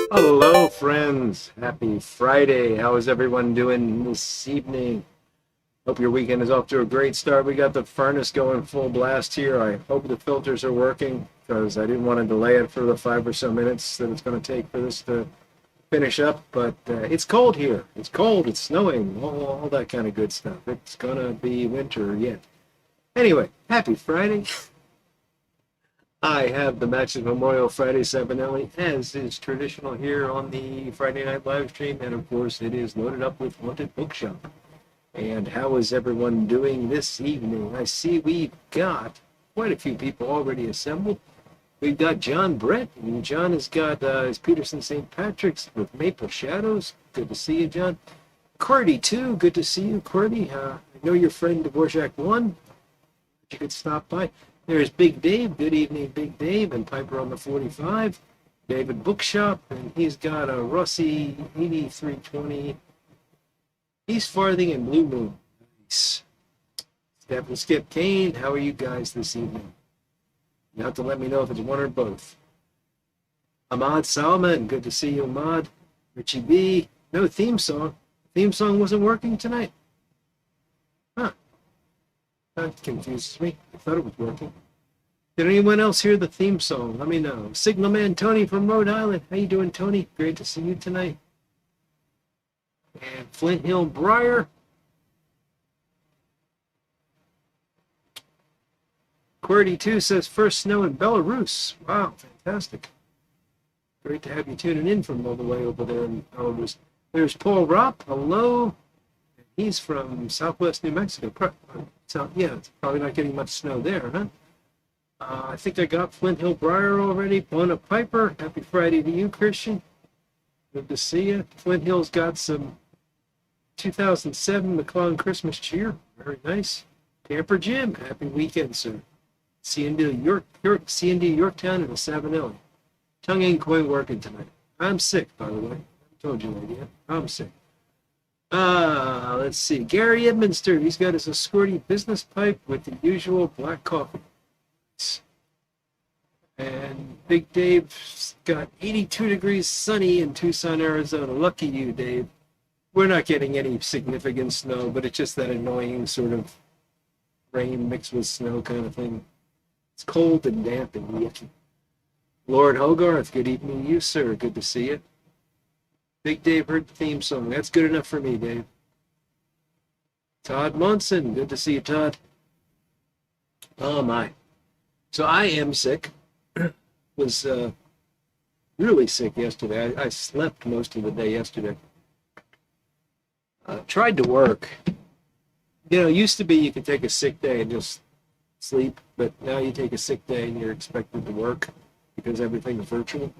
Hello, friends. Happy Friday. How is everyone doing this evening? Hope your weekend is off to a great start. We got the furnace going full blast here. I hope the filters are working because I didn't want to delay it for the 5 or so minutes that it's going to take for this to finish up. But it's cold here. It's cold. It's snowing. All that kind of good stuff. It's going to be winter yet. Anyway, happy Friday. I have the Max's Memorial Friday Sabanelli, as is traditional here on the Friday night live stream, and of course it is loaded up with Haunted Bookshop. And how is everyone doing this evening? I see we've got quite a few people already assembled. We've got John Brett, and John has got his Peterson St. Patrick's with Maple Shadows. Good to see you, John. Cordy, too. Good to see you, Cordy. I know your friend Dvorak 1. You could stop by. There's Big Dave. Good evening, Big Dave, and Piper on the 45. David Bookshop, and he's got a Rossi 8320 East Farthing and Blue Moon. Nice. Step and Skip Kane, how are you guys this evening? You have to let me know if it's one or both. Ahmad Salman, good to see you, Ahmad. Richie B, no theme song. Theme song wasn't working tonight. Huh. That confuses me. I thought it was working. Did anyone else hear the theme song? Let me know. Signal Man Tony from Rhode Island. How you doing, Tony? Great to see you tonight. And Flint Hill Briar. QWERTY2 says first snow in Belarus. Wow, fantastic. Great to have you tuning in from all the way over there in Belarus. There's Paul Ropp. Hello. He's from Southwest New Mexico. So, yeah, it's probably not getting much snow there, huh? I think I got Flint Hill Briar already. Bona Piper. Happy Friday to you, Christian. Good to see you. Flint Hill's got some 2007 McClellan Christmas cheer. Very nice. Camper Jim. Happy weekend, sir. C&D Yorktown and the Savinelli. Tongue ain't quite working tonight. I'm sick, by the way. I told you that yet. I'm sick. Let's see. Gary Edminster. He's got his Escorti business pipe with the usual black coffee. And Big Dave's got 82 degrees sunny in Tucson, Arizona. Lucky you, Dave. We're not getting any significant snow, but it's just that annoying sort of rain mixed with snow kind of thing. It's cold and damp and yucky. Lord Hogarth, good evening to you, sir. Good to see you. Big Dave heard the theme song. That's good enough for me, Dave. Todd Munson, good to see you, Todd. Oh, my. So I am sick. Was really sick yesterday. I slept most of the day yesterday. Tried to work. You know, it used to be you could take a sick day and just sleep, but now you take a sick day and you're expected to work because everything's virtual.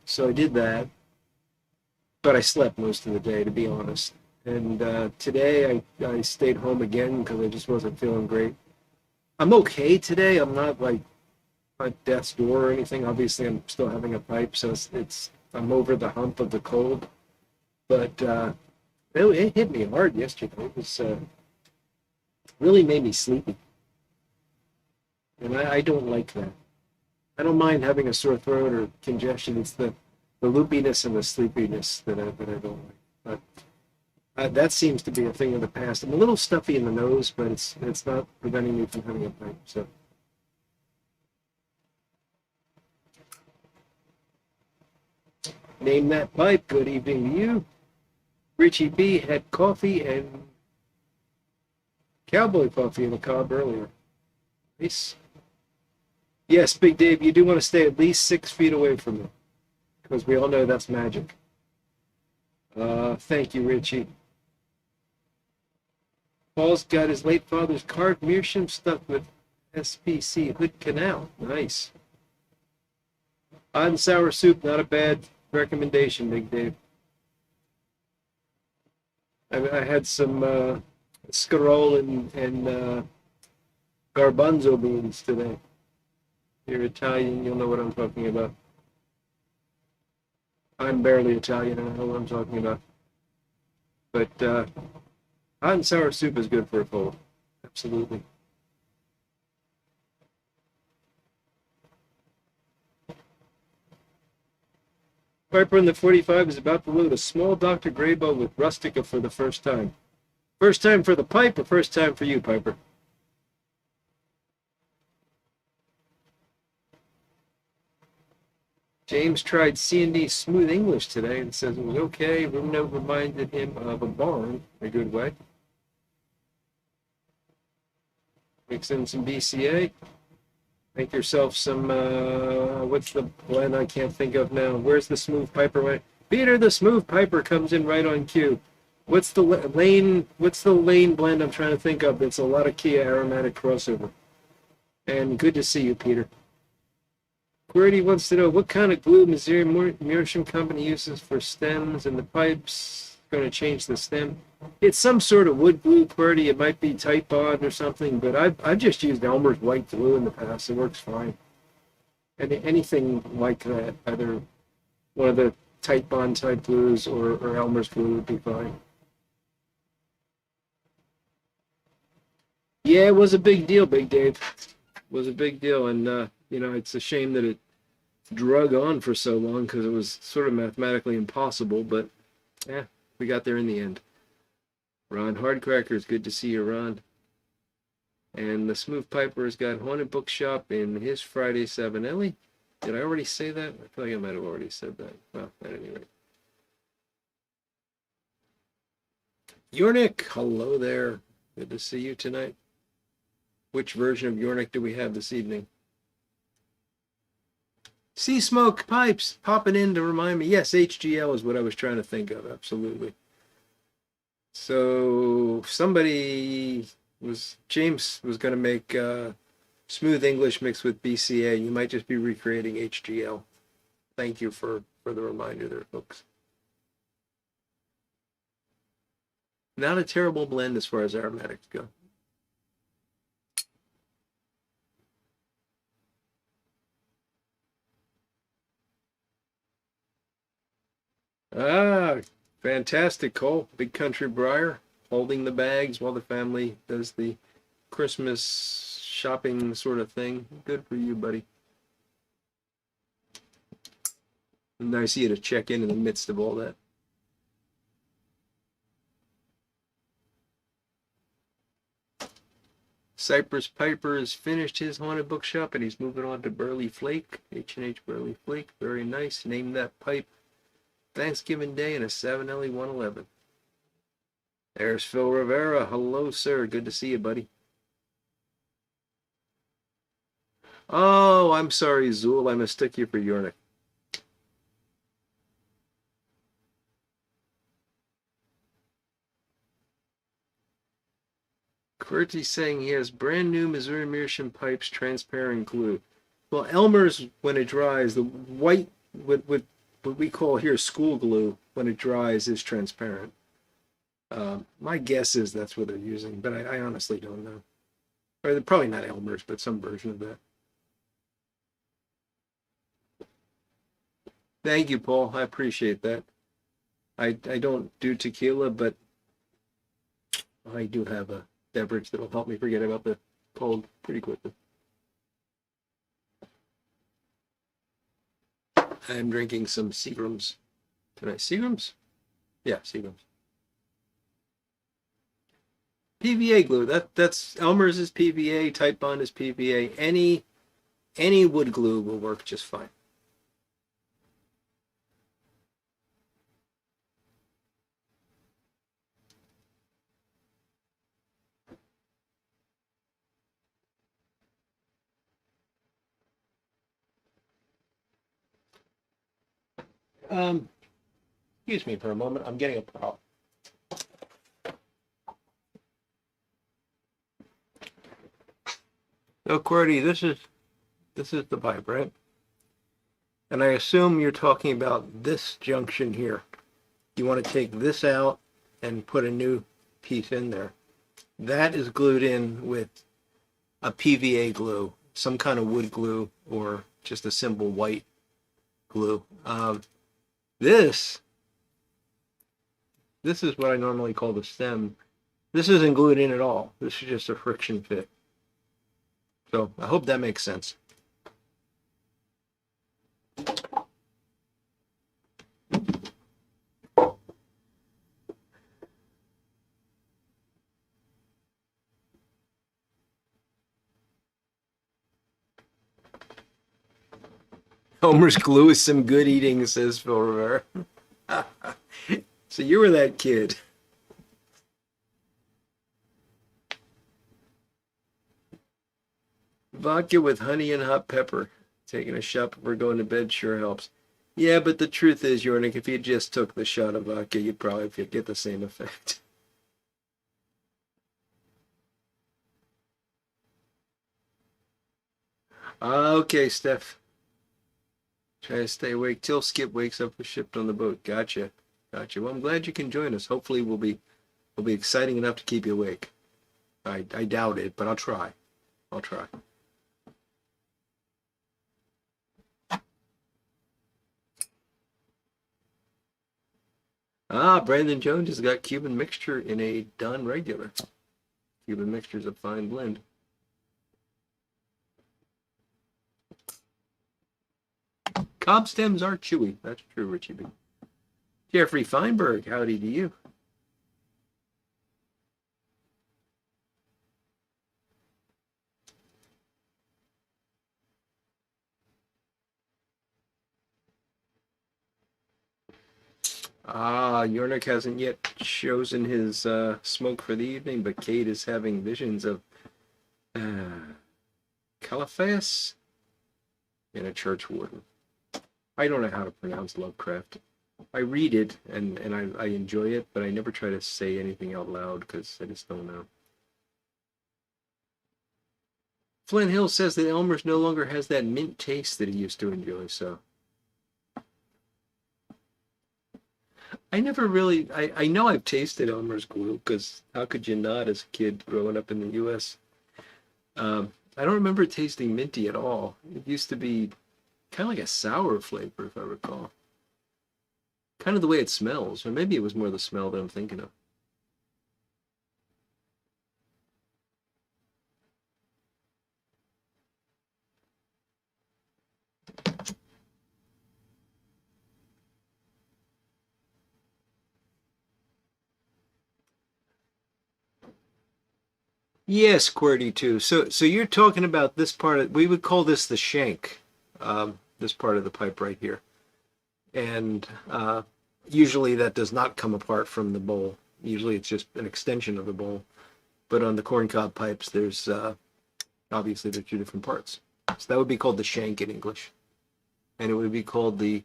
So I did that, but I slept most of the day, to be honest. And today I stayed home again because I just wasn't feeling great. I'm okay today. I'm not like at death's door or anything. Obviously, I'm still having a pipe, so I'm over the hump of the cold. But it hit me hard yesterday. It was really made me sleepy, and I don't like that. I don't mind having a sore throat or congestion. It's the loopiness and the sleepiness that I don't like. But that seems to be a thing of the past. I'm a little stuffy in the nose, but it's not preventing me from having a pipe. So. Name that pipe. Good evening to you. Richie B had coffee and cowboy coffee in the Cobb earlier. Nice. Yes, Big Dave, you do want to stay at least 6 feet away from me, because we all know that's magic. Thank you, Richie. Paul's got his late father's carved meerschaum stuck with SPC Hood Canal. Nice. Hot and sour soup, not a bad recommendation, Big Dave. I had some scarole and garbanzo beans today. If you're Italian, you'll know what I'm talking about. I'm barely Italian, and I know what I'm talking about. But hot and sour soup is good for a cold. Absolutely. Piper in the 45 is about to load a small Dr. Graybo with Rustica for the first time. First time for the pipe or first time for you, Piper? James tried C&D Smooth English today and says it was okay. Room note reminded him of a barn in a good way. Mix in some BCA. Make yourself some, what's the blend I can't think of now? Where's the Smooth Piper? Peter, the Smooth Piper comes in right on cue. What's the lane blend I'm trying to think of? That's a lot of Kia aromatic crossover. And good to see you, Peter. QWERTY wants to know what kind of glue Missouri Meerschaum Company uses for stems and the pipes. Going to change the stem. It's some sort of wood glue, QWERTY. It might be Type Bond or something, but I've just used Elmer's white glue in the past. It works fine. And anything like that, either one of the Type Bond type glues or Elmer's glue would be fine. Yeah, it was a big deal, Big Dave. It was a big deal, and it's a shame that it drug on for so long because it was sort of mathematically impossible, but yeah, we got there in the end. Ron Hardcrackers, good to see you, Ron. And the Smooth Piper has got Haunted Bookshop in his Friday Savinelli. Did I already say that? I feel like I might have already said that. Well, at any rate. Yornik, hello there. Good to see you tonight. Which version of Yornik do we have this evening? Sea Smoke Pipes popping in to remind me. Yes, HGL is what I was trying to think of. Absolutely. So James was going to make Smooth English mixed with BCA. You might just be recreating HGL. Thank you for the reminder there, folks. Not a terrible blend as far as aromatics go. Ah, fantastic, Cole. Big Country Briar holding the bags while the family does the Christmas shopping sort of thing. Good for you, buddy. Nice of you to check in the midst of all that. Cypress Piper has finished his haunted bookshop and he's moving on to Burley Flake, H&H Burley Flake. Very nice. Name that pipe Thanksgiving Day in a 7LE 111. There's Phil Rivera. Hello, sir. Good to see you, buddy. Oh, I'm sorry, Zool. I mistook you for Yornik. QWERTY's saying he has brand new Missouri Meerschaum pipes, transparent glue. Well, Elmer's, when it dries, the white, what we call here school glue, when it dries, is transparent. My guess is that's what they're using, but I honestly don't know. Or they're probably not Elmer's, but some version of that. Thank you, Paul. I appreciate that. I don't do tequila, but I do have a beverage that'll help me forget about the cold pretty quickly. I'm drinking some Seagram's tonight. Seagram's? Yeah, Seagram's. PVA glue. That's Elmer's is PVA. Type Bond is PVA. Any wood glue will work just fine. Excuse me for a moment. I'm getting a problem. So, QWERTY, this is the pipe, right? And I assume you're talking about this junction here. You want to take this out and put a new piece in there. That is glued in with a PVA glue, some kind of wood glue, or just a simple white glue. This is what I normally call the stem. This isn't glued in at all. This is just a friction fit. So I hope that makes sense. Homer's glue is some good eating, says Phil Rivera. So you were that kid. Vodka with honey and hot pepper. Taking a shot before going to bed sure helps. Yeah, but the truth is, Yornik, if you just took the shot of vodka, you'd probably get the same effect. Okay, Steph. Try to stay awake till Skip wakes up for shipped on the boat. Gotcha. Well, I'm glad you can join us. Hopefully we'll be exciting enough to keep you awake. I doubt it, but I'll try. Brandon Jones has got Cuban mixture in a done regular. Cuban mixture is a fine blend. Cob stems are chewy. That's true, Richie B. Jeffrey Feinberg, howdy to you. Yornik hasn't yet chosen his smoke for the evening, but Kate is having visions of Uh, Caliphas and a church warden. I don't know how to pronounce Lovecraft. I read it and I enjoy it, but I never try to say anything out loud because I just don't know. Flint Hill says that Elmer's no longer has that mint taste that he used to enjoy, so I never really I know I've tasted Elmer's glue because how could you not as a kid growing up in the US? I don't remember it tasting minty at all. It used to be kind of like a sour flavor, if I recall. Kind of the way it smells, or maybe it was more the smell that I'm thinking of. Yes, QWERTY too. So you're talking about this part of, we would call this the shank, this part of the pipe right here. And usually that does not come apart from the bowl. Usually it's just an extension of the bowl. But on the corncob pipes, there's obviously they're two different parts. So that would be called the shank in English. And it would be called the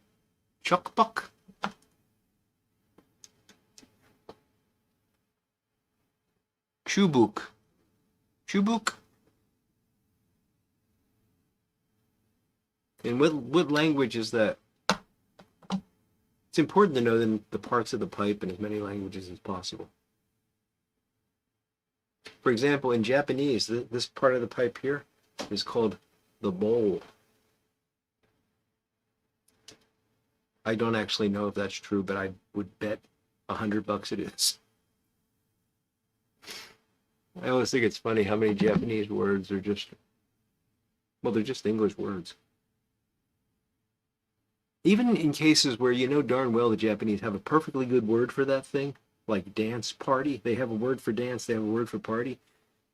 chuckbuck. Chubuk. Chubuk. And what language is that? It's important to know the parts of the pipe in as many languages as possible. For example, in Japanese, this part of the pipe here is called the bowl. I don't actually know if that's true, but I would bet $100 it is. I always think it's funny how many Japanese words are just, well, they're just English words. Even in cases where you know darn well the Japanese have a perfectly good word for that thing, like dance party. They have a word for dance, they have a word for party.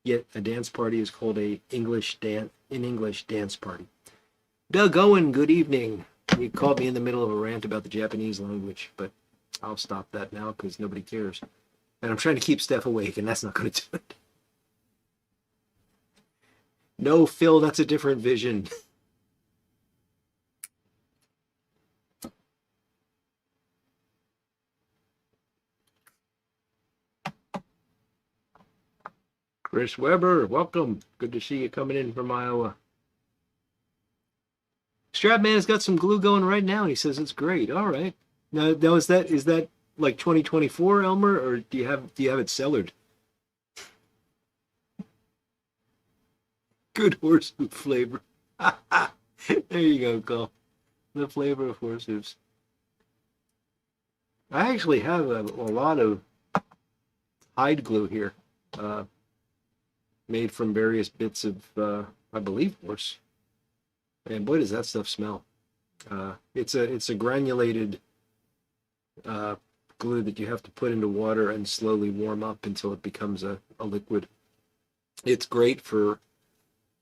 Yet a dance party is called in English dance party. Doug Owen, good evening. You called me in the middle of a rant about the Japanese language, but I'll stop that now because nobody cares. And I'm trying to keep Steph awake, and that's not going to do it. No, Phil, that's a different vision. Chris Weber, welcome. Good to see you coming in from Iowa. Strapman has got some glue going right now, and he says it's great. All right. Now is that like 2024, Elmer, or do you have it cellared? Good horse hoof flavor. There you go, Cole. The flavor of horse hooves. I actually have a lot of hide glue here, made from various bits of, I believe, horse. And boy, does that stuff smell. It's a granulated glue that you have to put into water and slowly warm up until it becomes a liquid. It's great for,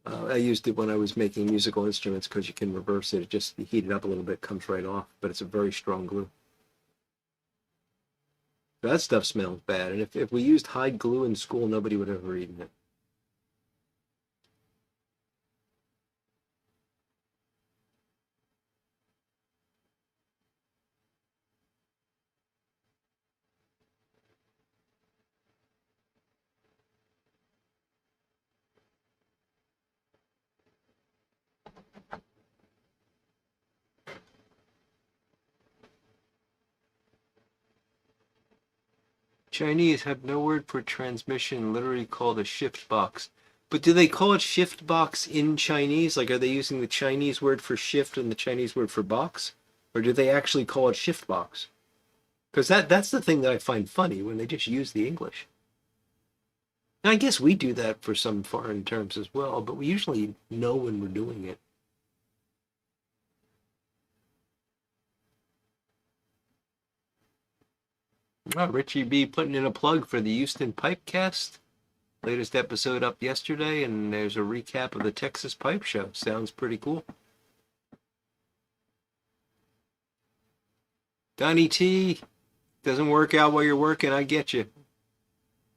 I used it when I was making musical instruments because you can reverse it. It just heat it up a little bit, comes right off, but it's a very strong glue. That stuff smells bad, and if we used hide glue in school, nobody would have ever eaten it. Chinese have no word for transmission, literally called a shift box. But do they call it shift box in Chinese? Like, are they using the Chinese word for shift and the Chinese word for box? Or do they actually call it shift box? Because that's the thing that I find funny when they just use the English. And I guess we do that for some foreign terms as well, but we usually know when we're doing it. Oh, Richie B putting in a plug for the Houston Pipecast. Latest episode up yesterday, and there's a recap of the Texas Pipe Show. Sounds pretty cool. Donnie T, doesn't work out while you're working. I get you.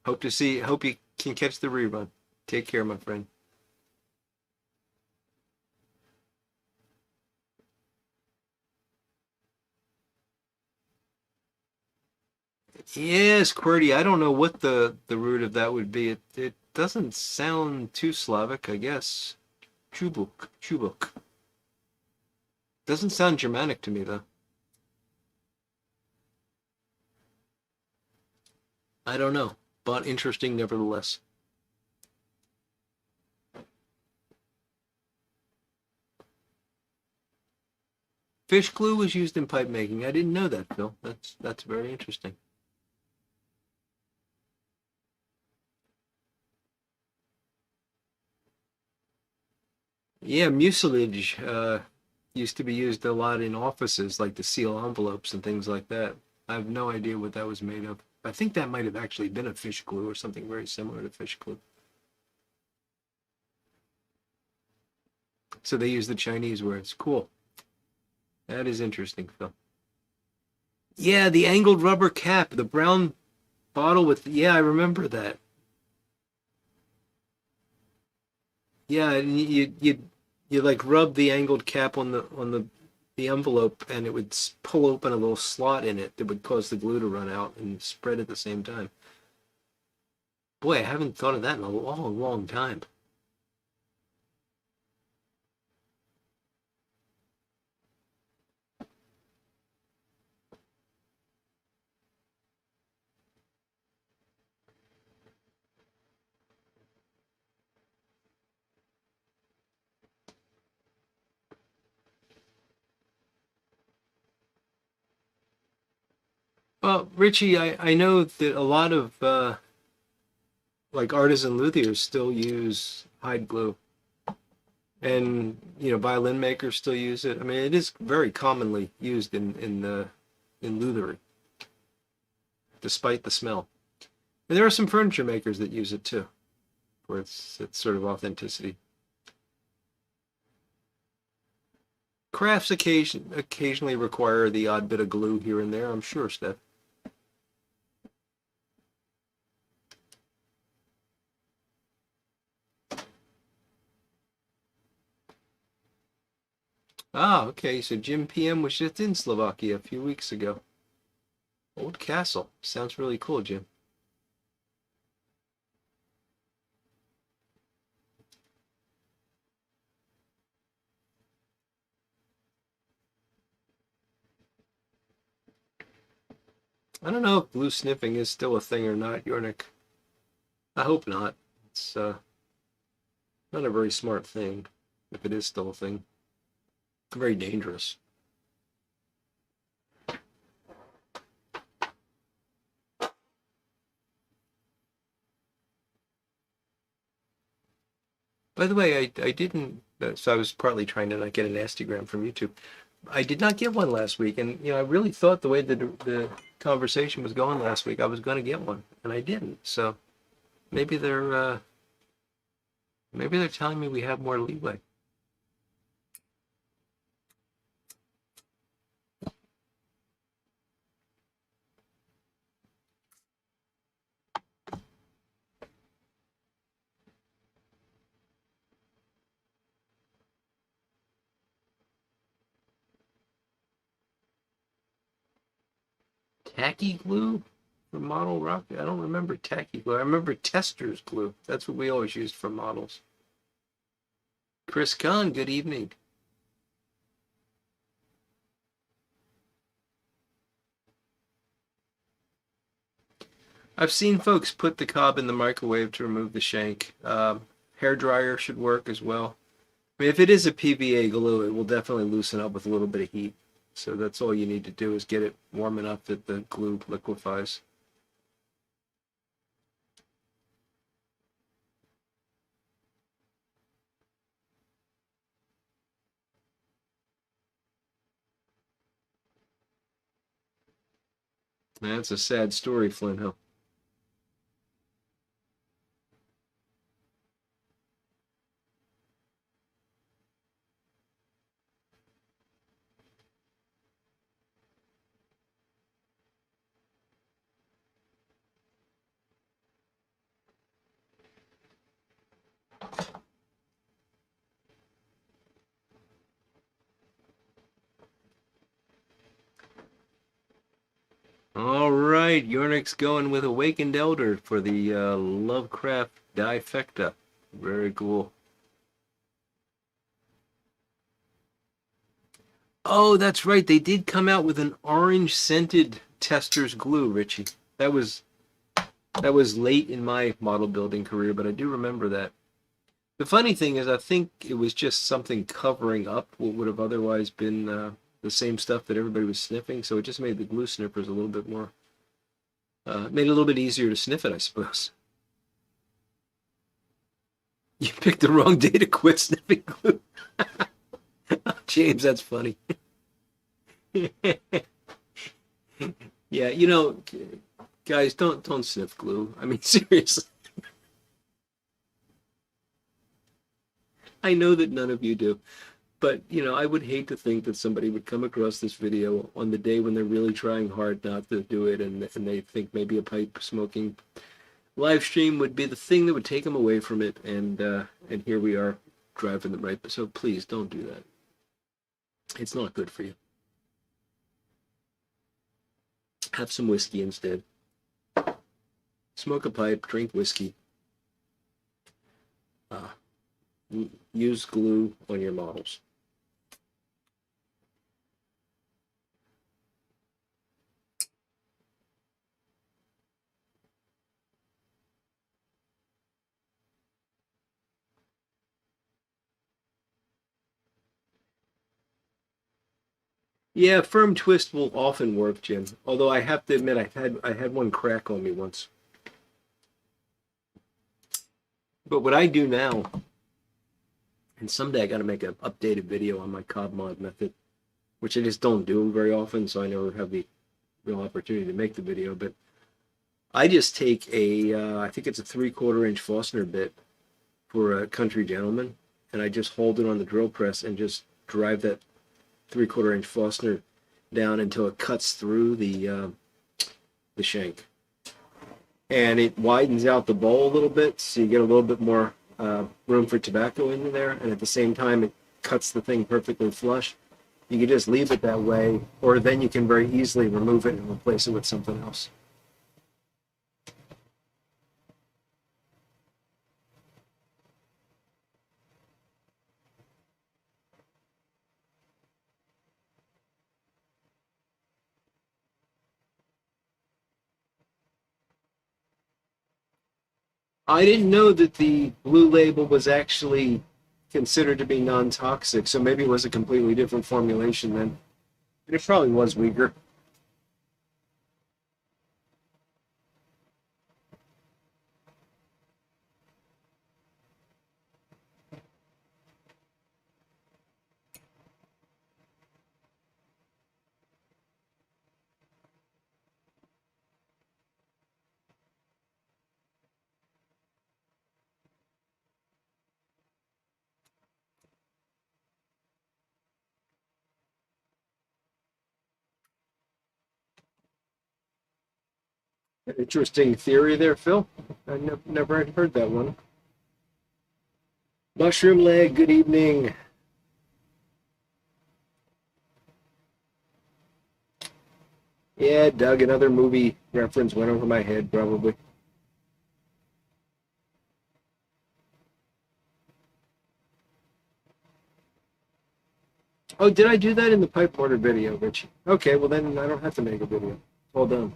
Hope you can catch the rerun. Take care, my friend. Yes, QWERTY. I don't know what the root of that would be. It doesn't sound too Slavic, I guess. Chubuk, Chubuk. Doesn't sound Germanic to me though. I don't know, but interesting nevertheless. Fish glue was used in pipe making. I didn't know that, Phil. That's very interesting. Yeah, mucilage used to be used a lot in offices, like to seal envelopes and things like that. I have no idea what that was made of. I think that might have actually been a fish glue or something very similar to fish glue. So they use the Chinese words. Cool. That is interesting, Phil. Yeah, the angled rubber cap, the brown bottle with, yeah, I remember that. Yeah, and you like rub the angled cap on the envelope, and it would pull open a little slot in it that would cause the glue to run out and spread at the same time. Boy, I haven't thought of that in a long, long time. Well, Richie, I know that a lot of like artisan luthiers still use hide glue, and violin makers still use it. I mean, it is very commonly used in lutherie, despite the smell. And there are some furniture makers that use it too, for its sort of authenticity. Crafts occasionally require the odd bit of glue here and there, I'm sure, Steph. Ah, okay. So Jim PM was just in Slovakia a few weeks ago. Old Castle. Sounds really cool, Jim. I don't know if glue sniffing is still a thing or not, Yornik. I hope not. It's not a very smart thing, if it is still a thing. Very dangerous. By the way, I didn't. So I was partly trying to not get an Instagram from YouTube. I did not get one last week, and I really thought the way the conversation was going last week, I was going to get one, and I didn't. So maybe they're telling me we have more leeway. Tacky glue for model rock? I don't remember tacky glue. I remember tester's glue. That's what we always used for models. Chris Kahn, good evening. I've seen folks put the cob in the microwave to remove the shank. Hair dryer should work as well. I mean, if it is a PVA glue, it will definitely loosen up with a little bit of heat. So that's all you need to do is get it warm enough that the glue liquefies. That's a sad story, Flint Hill. All right, Yornik's going with Awakened Elder for the Lovecraft Difecta. Very cool. Oh, that's right. They did come out with an orange scented tester's glue, Richie. That was that was late in my model building career, but I do remember that. The funny thing is, I think it was just something covering up what would have otherwise been the same stuff that everybody was sniffing. So it just made the glue sniffers a little bit more, made it a little bit easier to sniff it, I suppose. You picked the wrong day to quit sniffing glue. James, that's funny. Yeah, guys, don't sniff glue. I mean, seriously. I know that none of you do. But, I would hate to think that somebody would come across this video on the day when they're really trying hard not to do it and they think maybe a pipe smoking live stream would be the thing that would take them away from it. And here we are driving them right. So please don't do that. It's not good for you. Have some whiskey instead. Smoke a pipe, drink whiskey. Use glue on your models. Yeah, firm twist will often work, Jim. Although I have to admit, I had one crack on me once. But what I do now, and someday I got to make an updated video on my cob mod method, which I just don't do very often, so I never have the real opportunity to make the video. But I just take I think it's a 3/4 inch Forstner bit for a country gentleman, and I just hold it on the drill press and just drive that 3/4 inch Forstner down until it cuts through the shank, and it widens out the bowl a little bit, so you get a little bit more room for tobacco in there, and at the same time it cuts the thing perfectly flush. You can just leave it that way, or then you can very easily remove it and replace it with something else. I didn't know that the blue label was actually considered to be non-toxic, so maybe it was a completely different formulation then. And it probably was weaker. Interesting theory there, Phil. I never had heard that one. Mushroom leg, good evening. Yeah, Doug, another movie reference went over my head, probably. Oh, did I do that in the pipe mortar video, Rich? Okay, well then I don't have to make a video. Well done.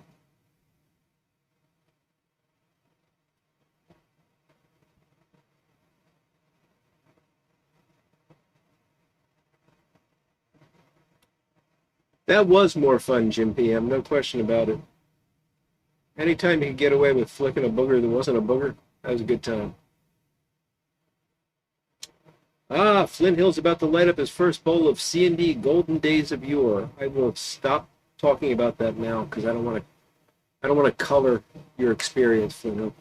That was more fun, Jim PM, no question about it. Anytime you could get away with flicking a booger that wasn't a booger, that was a good time. Ah, Flint Hill's about to light up his first bowl of C&D Golden Days of Yore. I will stop talking about that now because I don't want to color your experience, Flint Hill.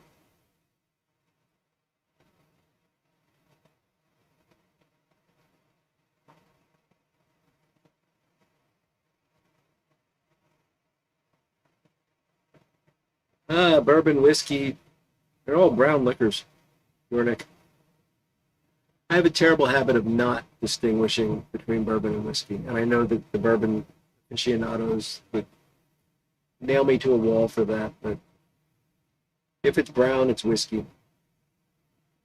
Ah, bourbon, whiskey, they're all brown liquors, Yornik. I have a terrible habit of not distinguishing between bourbon and whiskey, and I know that the bourbon aficionados would nail me to a wall for that. But if it's brown, it's whiskey,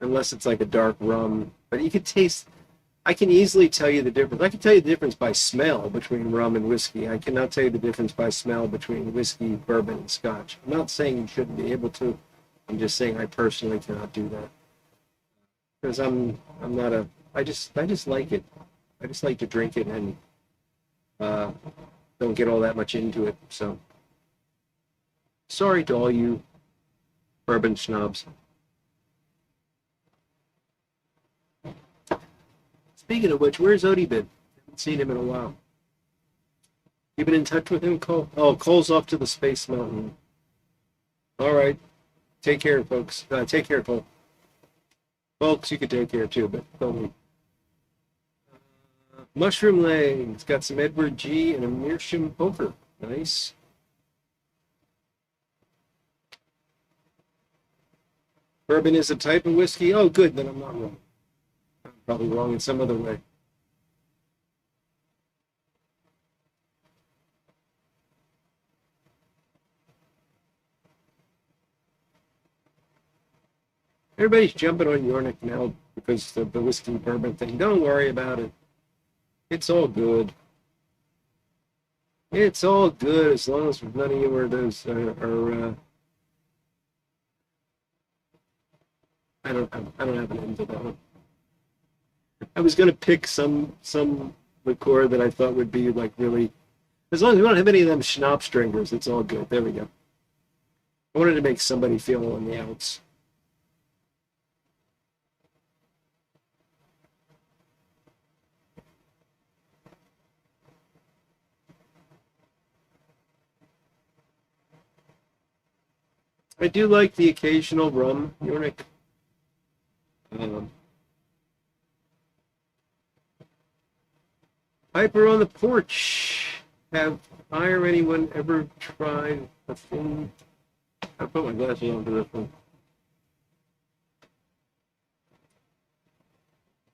unless it's like a dark rum. But you can taste. I can easily tell you the difference. I can tell you the difference by smell between rum and whiskey. I cannot tell you the difference by smell between whiskey, bourbon, and scotch. I'm not saying you shouldn't be able to. I'm just saying I personally cannot do that because I'm not a. I just like it. I just like to drink it and uh, don't get all that much into it. So sorry to all you bourbon snobs. Speaking of which, where's Odie been? Haven't seen him in a while. You been in touch with him, Cole? Oh, Cole's off to the Space Mountain. All right. Take care, folks. Take care, Cole. Folks, you can take care too, but don't leave. Mushroom Legs. Got some Edward G. and a Meerschaum Poker. Nice. Bourbon is a type of whiskey. Oh, good. Then I'm not wrong. I'm probably wrong in some other way. Everybody's jumping on Yornik now because of the whiskey bourbon thing. Don't worry about it. It's all good. It's all good as long as none of you are those I don't have an end to that one. I was gonna pick some liqueur that I thought would be like really, as long as we don't have any of them schnapps drinkers, it's all good. There we go. I wanted to make somebody feel on the outs. I do like the occasional rum, Yornik. Um, Piper on the porch. Have I or anyone ever tried a thing? I put my glasses on for this one.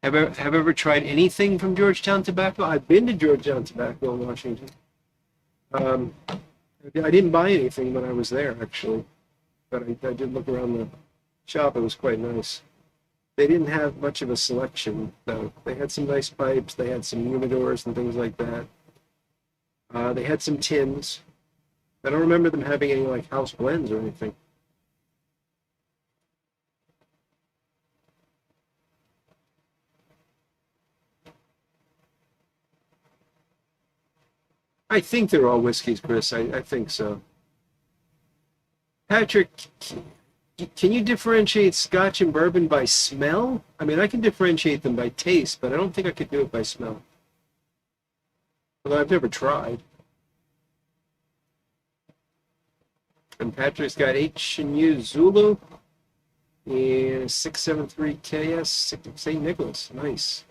Have ever tried anything from Georgetown Tobacco? I've been to Georgetown Tobacco in Washington. I didn't buy anything when I was there, actually, but I did look around the shop. It was quite nice. They didn't have much of a selection, though. They had some nice pipes. They had some humidors and things like that. They had some tins. I don't remember them having any like house blends or anything. I think they're all whiskeys, Chris. I think so. Patrick, can you differentiate Scotch and bourbon by smell? I mean, I can differentiate them by taste, but I don't think I could do it by smell. Although I've never tried. And Patrick's got H and U Zulu and 673 KS St. Nicholas. Nice.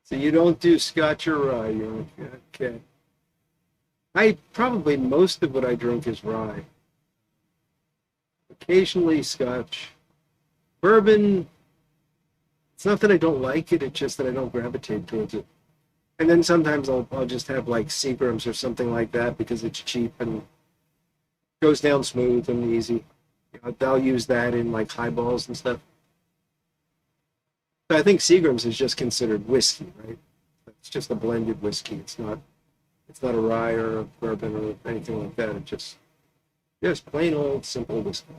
So you don't do Scotch or rye, you're okay. I probably most of what I drink is rye. Occasionally Scotch. Bourbon, it's not that I don't like it, it's just that I don't gravitate towards it. And then sometimes I'll just have like Seagrams or something like that because it's cheap and goes down smooth and easy. I'll use that in like highballs and stuff. But I think Seagram's is just considered whiskey, right? It's just a blended whiskey. It's not a rye or a bourbon or anything like that. It's just plain old simple whiskey.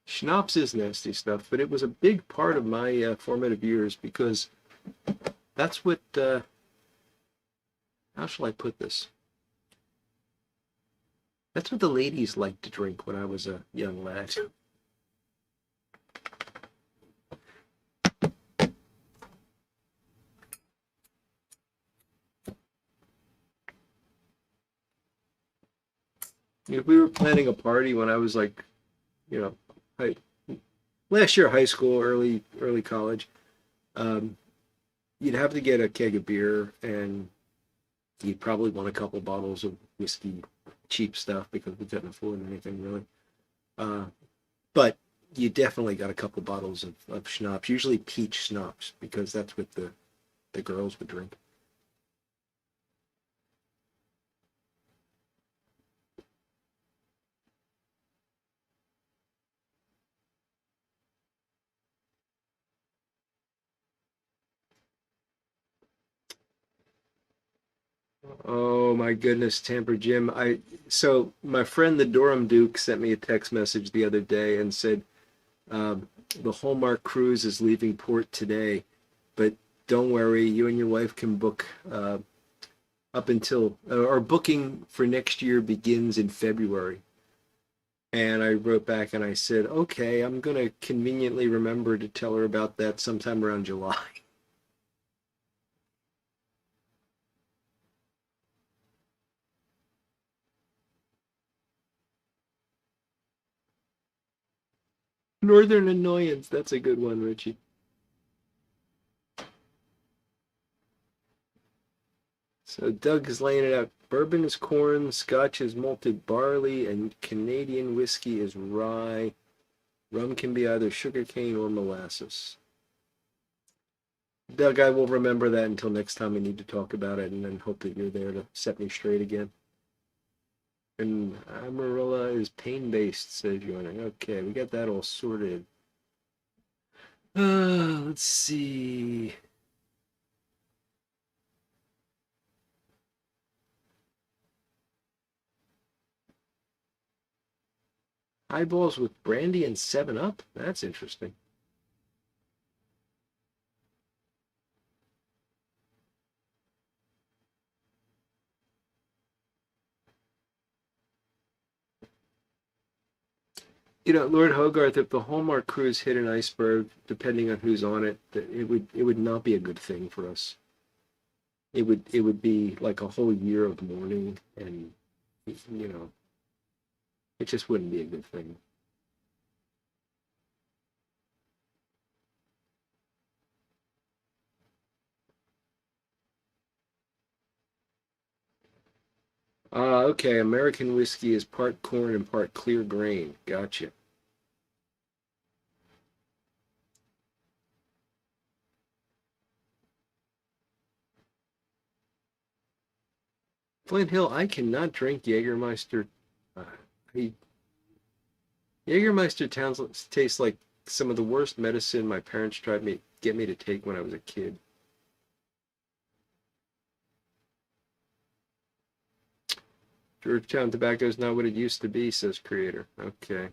Schnapps is nasty stuff, but it was a big part of my formative years because that's what, how shall I put this? That's what the ladies liked to drink when I was a young lad. If we were planning a party when I was like, you know, last year high school, early college, Um, you'd have to get a keg of beer, and you'd probably want a couple bottles of whiskey, cheap stuff because we couldn't afford anything really. Uh, but you definitely got a couple bottles of schnapps, usually peach schnapps, because that's what the girls would drink. Oh my goodness, Tamper Jim. So my friend the Durham Duke sent me a text message the other day and said the Hallmark cruise is leaving port today, but don't worry, you and your wife can book up until our booking for next year begins in February. And I wrote back and I said, okay, I'm gonna conveniently remember to tell her about that sometime around July. Northern Annoyance, that's a good one, Richie. So Doug is laying it out. Bourbon is corn, Scotch is malted barley, and Canadian whiskey is rye. Rum can be either sugarcane or molasses. Doug, I will remember that until next time we need to talk about it, and then hope that you're there to set me straight again. And Amarilla is pain-based, says joining. Okay, we got that all sorted. Let's see. Eyeballs with brandy and 7 Up? That's interesting. Lord Hogarth, if the Hallmark cruise hit an iceberg, depending on who's on it, it would not be a good thing for us. It would be like a whole year of mourning, and you know, it just wouldn't be a good thing. Okay. American whiskey is part corn and part clear grain. Gotcha. Flint Hill, I cannot drink Jägermeister. Uh, I, Jägermeister tastes like some of the worst medicine my parents tried to get me to take when I was a kid. Georgetown tobacco is not what it used to be, says creator. Okay.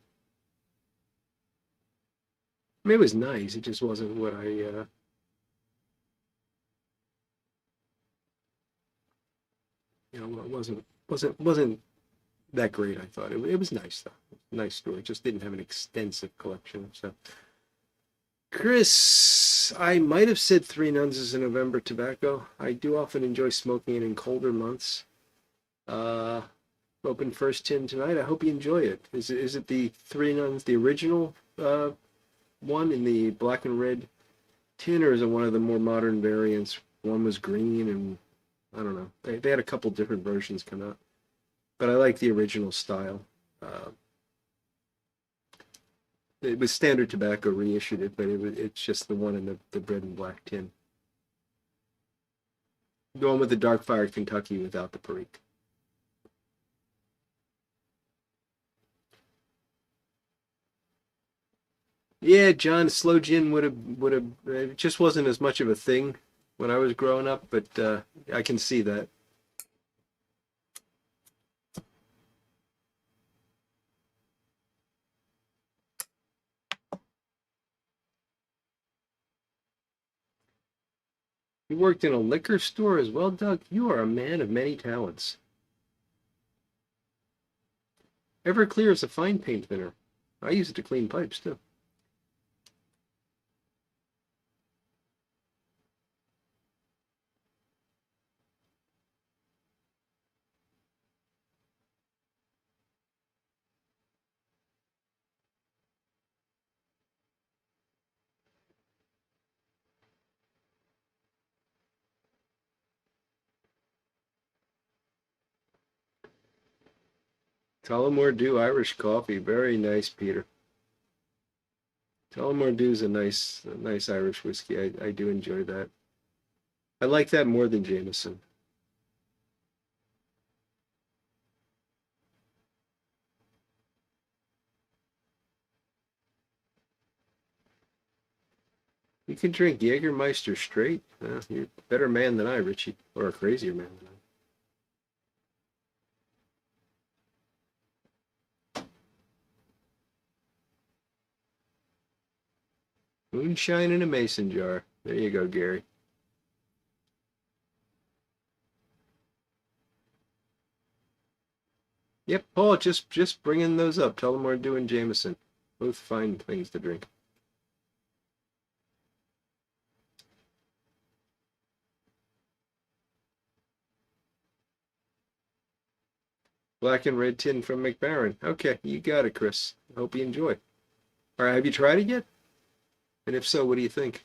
I mean, it was nice. It just wasn't what it wasn't that great. I thought it was nice though. Nice store. It just didn't have an extensive collection. So, Chris, I might have said Three Nuns is a November tobacco. I do often enjoy smoking it in colder months. Uh, Open first tin tonight. I hope you enjoy it. Is it the Three Nuns, the original one in the black and red tin, or is it one of the more modern variants? One was green, and I don't know. They had a couple different versions come out, but I like the original style. Uh, it was Standard Tobacco reissued it, but it's just the one in the red and black tin. The one with the dark fired Kentucky without the perique. Yeah, John, slow gin would have it just wasn't as much of a thing when I was growing up, but I can see that. You worked in a liquor store as well, Doug. You are a man of many talents. Everclear is a fine paint thinner. I use it to clean pipes too. Tullamore Dew Irish coffee. Very nice, Peter. Tullamore Dew is a nice Irish whiskey. I do enjoy that. I like that more than Jameson. You can drink Jägermeister straight. You're a better man than I, Richie, or a crazier man than I. Moonshine in a mason jar. There you go, Gary. Yep, Paul, just bringing those up. Tell them we're doing Jameson. Both fine things to drink. Black and red tin from McBaron. Okay, you got it, Chris. I hope you enjoy. All right, have you tried it yet? And if so, what do you think?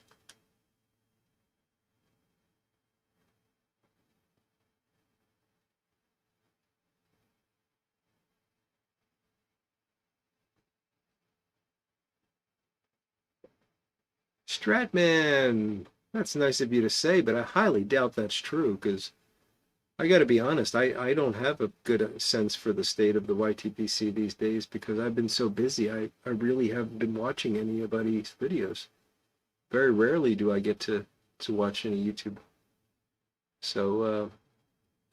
Stratman. That's nice of you to say, but I highly doubt that's true because I got to be honest, I don't have a good sense for the state of the YTPC these days because I've been so busy. I really haven't been watching anybody's videos. Very rarely do I get to watch any YouTube. So,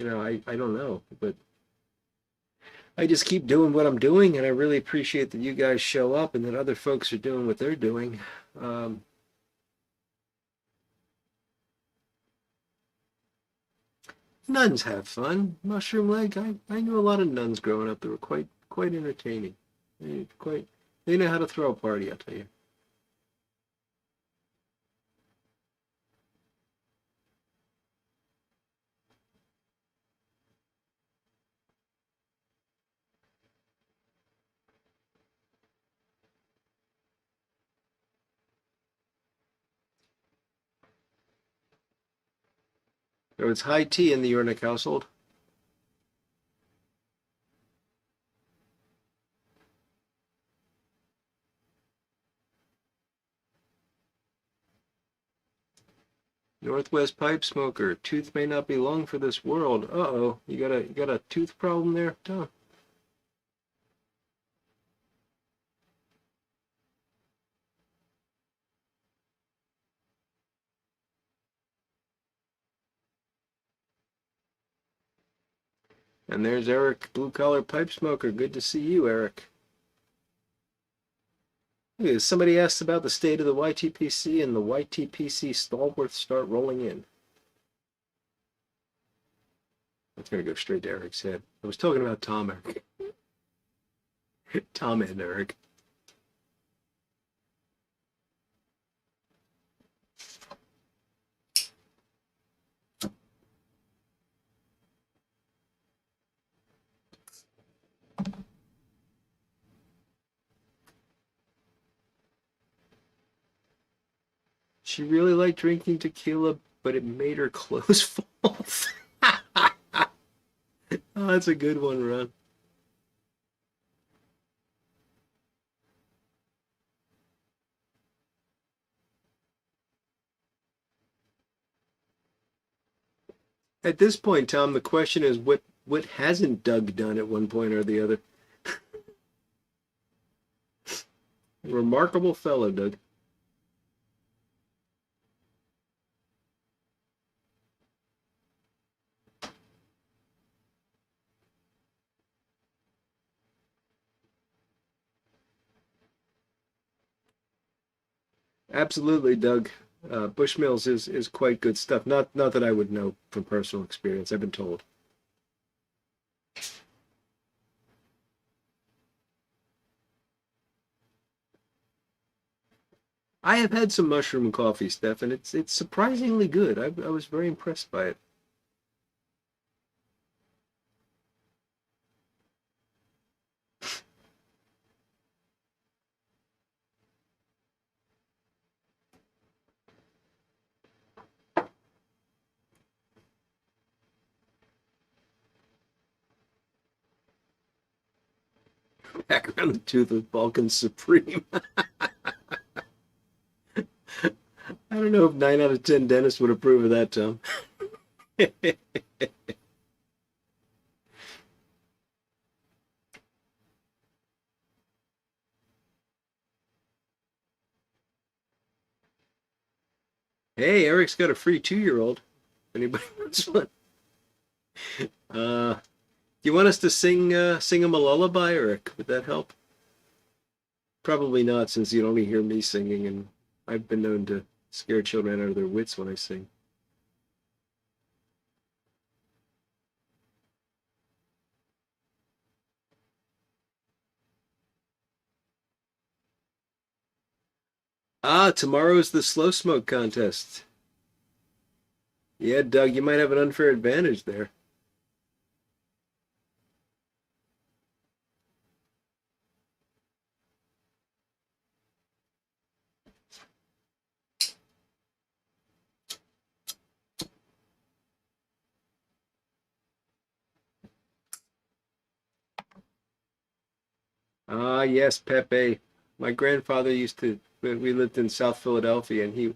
I don't know, but I just keep doing what I'm doing, and I really appreciate that you guys show up and that other folks are doing what they're doing. Um, Nuns have fun. Mushroom leg. I knew a lot of nuns growing up that were quite entertaining. They know how to throw a party, I'll tell you. So it's high tea in the Urnick household. Northwest pipe smoker. Tooth may not be long for this world. Uh-oh. You got a tooth problem there, Tom? And there's Eric, blue collar pipe smoker. Good to see you, Eric. Somebody asked about the state of the YTPC, and the YTPC stalwarts start rolling in. That's going to go straight to Eric's head. I was talking about Tom, Eric. Tom and Eric. She really liked drinking tequila, but it made her clothes fall. Oh, that's a good one, Ron. At this point, Tom, the question is what hasn't Doug done at one point or the other? Remarkable fellow, Doug. Absolutely, Doug. Bushmills is quite good stuff. Not that I would know from personal experience. I've been told. I have had some mushroom coffee, Steph, and it's surprisingly good. I was very impressed by it. Back around the tooth with Balkan Supreme. I don't know if 9 out of 10 dentists would approve of that, Tom. Hey, Eric's got a free 2-year-old. Anybody wants one? Do you want us to sing him a lullaby, Eric? Would that help? Probably not, since you'd only hear me singing, and I've been known to scare children out of their wits when I sing. Tomorrow's the slow smoke contest. Yeah, Doug, you might have an unfair advantage there. Yes, Pepe. My grandfather used to, when we lived in South Philadelphia, and he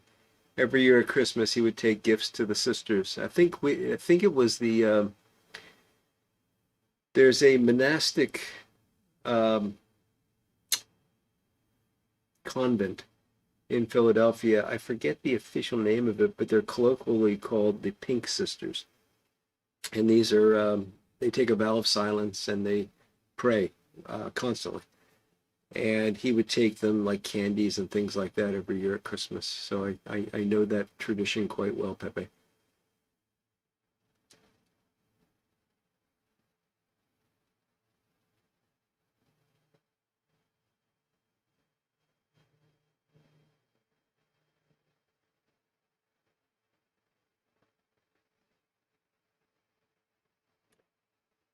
every year at Christmas he would take gifts to the sisters. I think it was there's a monastic um, convent in Philadelphia. I forget the official name of it, but they're colloquially called the Pink Sisters. And these are they take a vow of silence and they pray constantly. And he would take them like candies and things like that every year at Christmas. So I know that tradition quite well, Pepe.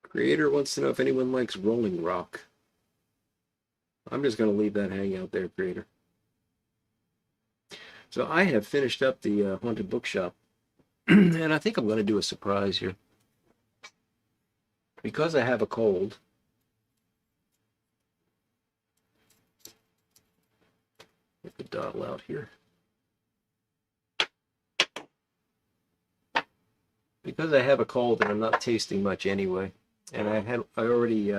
Creator wants to know if anyone likes Rolling Rock. I'm just going to leave that hang out there, Creator. So I have finished up the Haunted Bookshop, and I think I'm going to do a surprise here. Because I have a cold, get the dial out here. Because I have a cold and I'm not tasting much anyway, and I already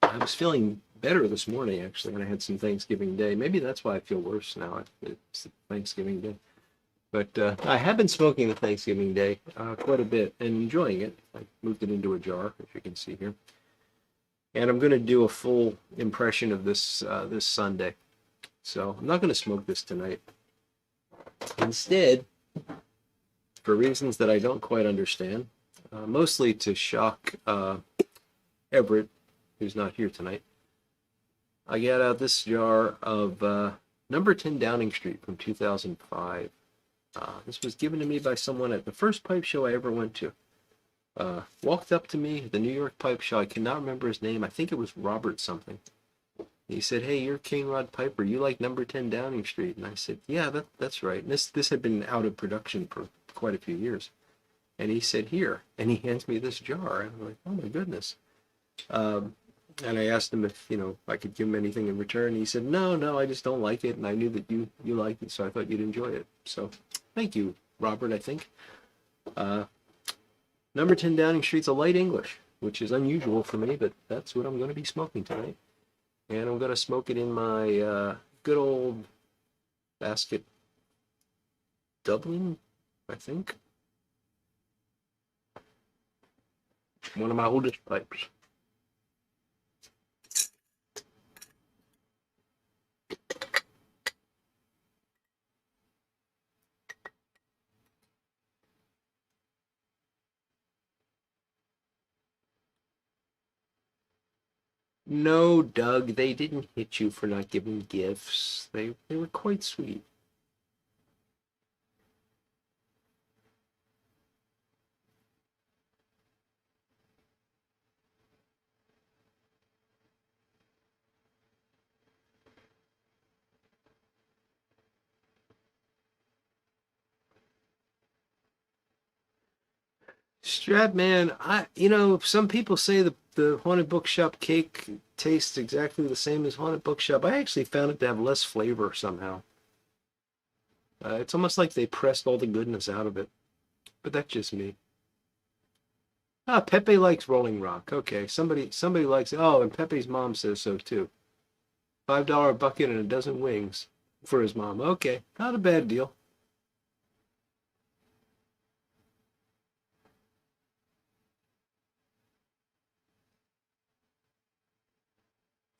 I was feeling better this morning actually, and I had some Thanksgiving Day. Maybe that's why I feel worse now. It's Thanksgiving Day, but I have been smoking the Thanksgiving Day quite a bit and enjoying it. I moved it into a jar, as you can see here, and I'm going to do a full impression of this Sunday. So I'm not going to smoke this tonight. Instead, for reasons that I don't quite understand, mostly to shock Everett, who's not here tonight, I got out this jar of number 10 Downing Street from 2005. This was given to me by someone at the first pipe show I ever went to. Walked up to me at the New York Pipe Show. I cannot remember his name. I think it was Robert something. He said, "Hey, you're CaneRod Piper. You like number 10 Downing Street?" And I said, "Yeah, that's right." And this had been out of production for quite a few years. And he said, "Here." And he hands me this jar. And I'm like, "Oh my goodness." Um, and I asked him if, I could give him anything in return. He said, "No, no, I just don't like it. And I knew that you liked it, so I thought you'd enjoy it." So thank you, Robert, I think. Uh, Number 10 Downing Street's a light English, which is unusual for me, but that's what I'm going to be smoking tonight. And I'm going to smoke it in my good old basket Dublin, I think. One of my oldest pipes. No, Doug, they didn't hit you for not giving gifts. They were quite sweet. Stratman, some people say the Haunted Bookshop cake tastes exactly the same as Haunted Bookshop. I actually found it to have less flavor somehow. It's almost like they pressed all the goodness out of it, but that's just me. Ah, Pepe likes Rolling Rock. Okay, somebody likes it. Oh, and Pepe's mom says so too. $5 bucket and a dozen wings for his mom. Okay, not a bad deal.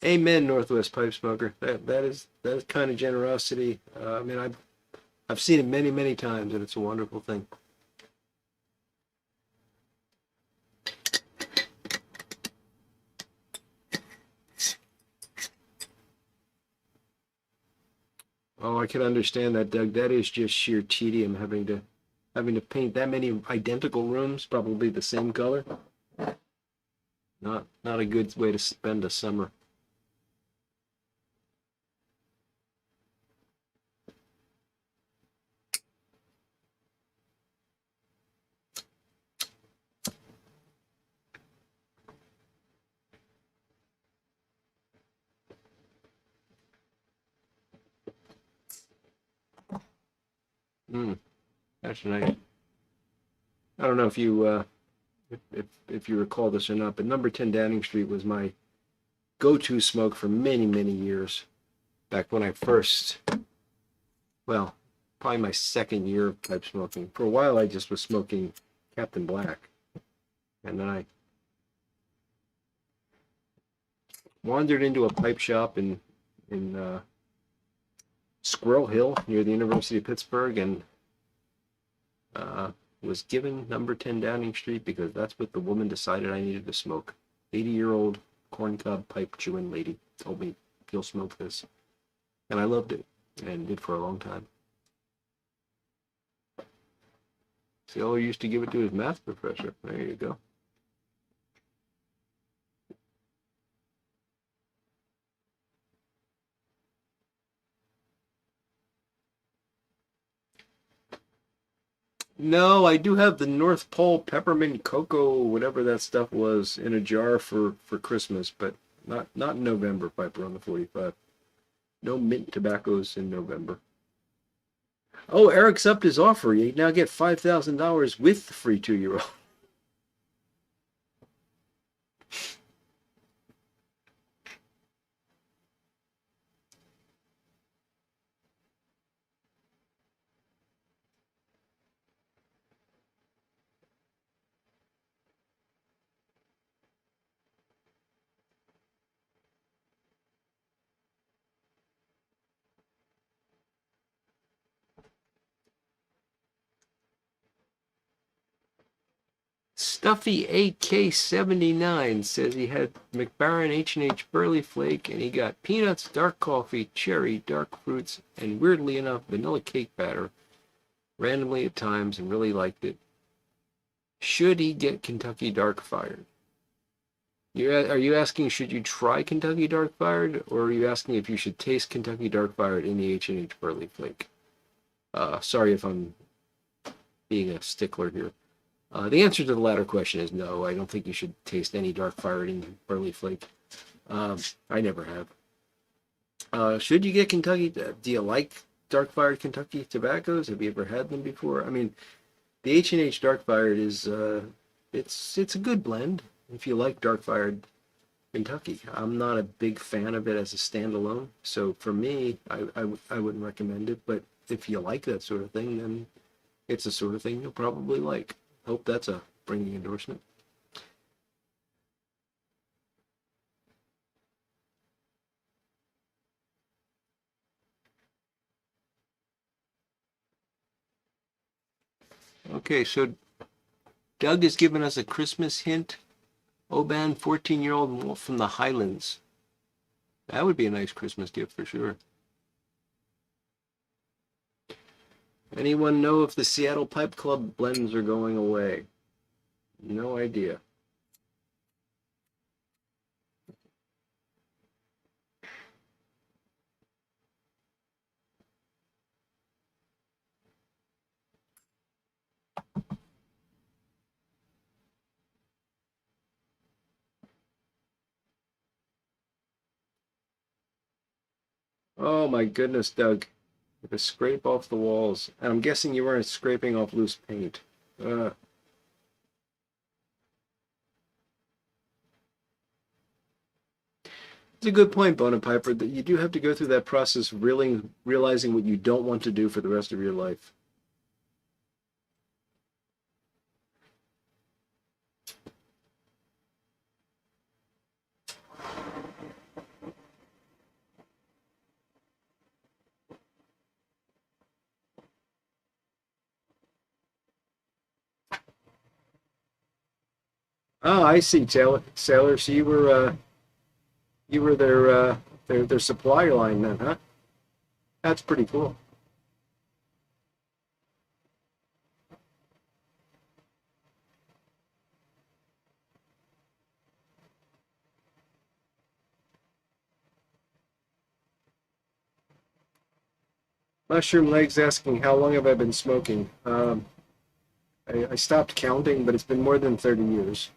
Amen, Northwest Pipe Smoker. That is kind of generosity. I mean, I've seen it many many times, and it's a wonderful thing. Oh, I can understand that, Doug. That is just sheer tedium having to paint that many identical rooms, probably the same color. Not a good way to spend a summer. Mm, that's nice. I don't know if you recall this or not, but Number 10 Downing Street was my go-to smoke for many many years. Back when I first, well, probably my second year of pipe smoking. For a while, I just was smoking Captain Black, and then I wandered into a pipe shop in Squirrel Hill near the University of Pittsburgh, and uh, was given Number 10 Downing Street because that's what the woman decided I needed to smoke. 80-year-old corncob pipe chewing lady told me, "You'll smoke this," and I loved it, and did for a long time. So he used to give it to his math professor. There you go. No, I do have the North Pole peppermint cocoa, whatever that stuff was, in a jar for Christmas, but not in November. Piper on the 45. No mint tobaccos in November. Oh, Eric's upped his offer. You now get $5,000 with the free 2-year old. Stuffy AK79 says he had McBaron H&H Burley Flake, and he got peanuts, dark coffee, cherry, dark fruits, and weirdly enough, vanilla cake batter randomly at times, and really liked it. Should he get Kentucky Dark Fired? Are you asking should you try Kentucky Dark Fired, or are you asking if you should taste Kentucky Dark Fired in the H&H Burley Flake? Sorry if I'm being a stickler here. The answer to the latter question is no. I don't think you should taste any Dark Fired in Burley Flake. I never have. Should you get Kentucky? Do you like Dark Fired Kentucky tobaccos? Have you ever had them before? I mean, the H&H Dark Fired is it's a good blend if you like Dark Fired Kentucky. I'm not a big fan of it as a standalone, so for me, I wouldn't recommend it. But if you like that sort of thing, then it's the sort of thing you'll probably like. Hope that's a bringing endorsement. Okay, so Doug has given us a Christmas hint. Oban, 14-year-old wolf from the Highlands. That would be a nice Christmas gift for sure. Anyone know if the Seattle Pipe Club blends are going away? No idea. Oh my goodness, Doug. With a scrape off the walls. And I'm guessing you weren't scraping off loose paint. Uh, it's a good point, Bona Piper, that you do have to go through that process really realizing what you don't want to do for the rest of your life. Oh, I see, Taylor. Sailor, so you were their supplier line then, huh? That's pretty cool. Mushroom Legs asking, how long have I been smoking? I stopped counting, but it's been more than 30 years.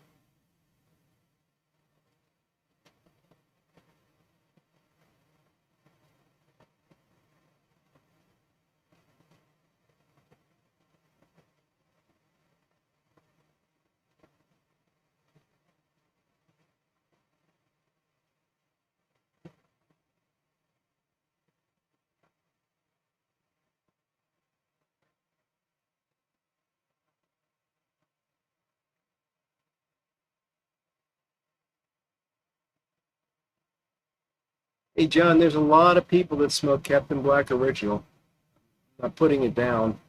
Hey, John, there's a lot of people that smoke Captain Black Original. I'm not putting it down.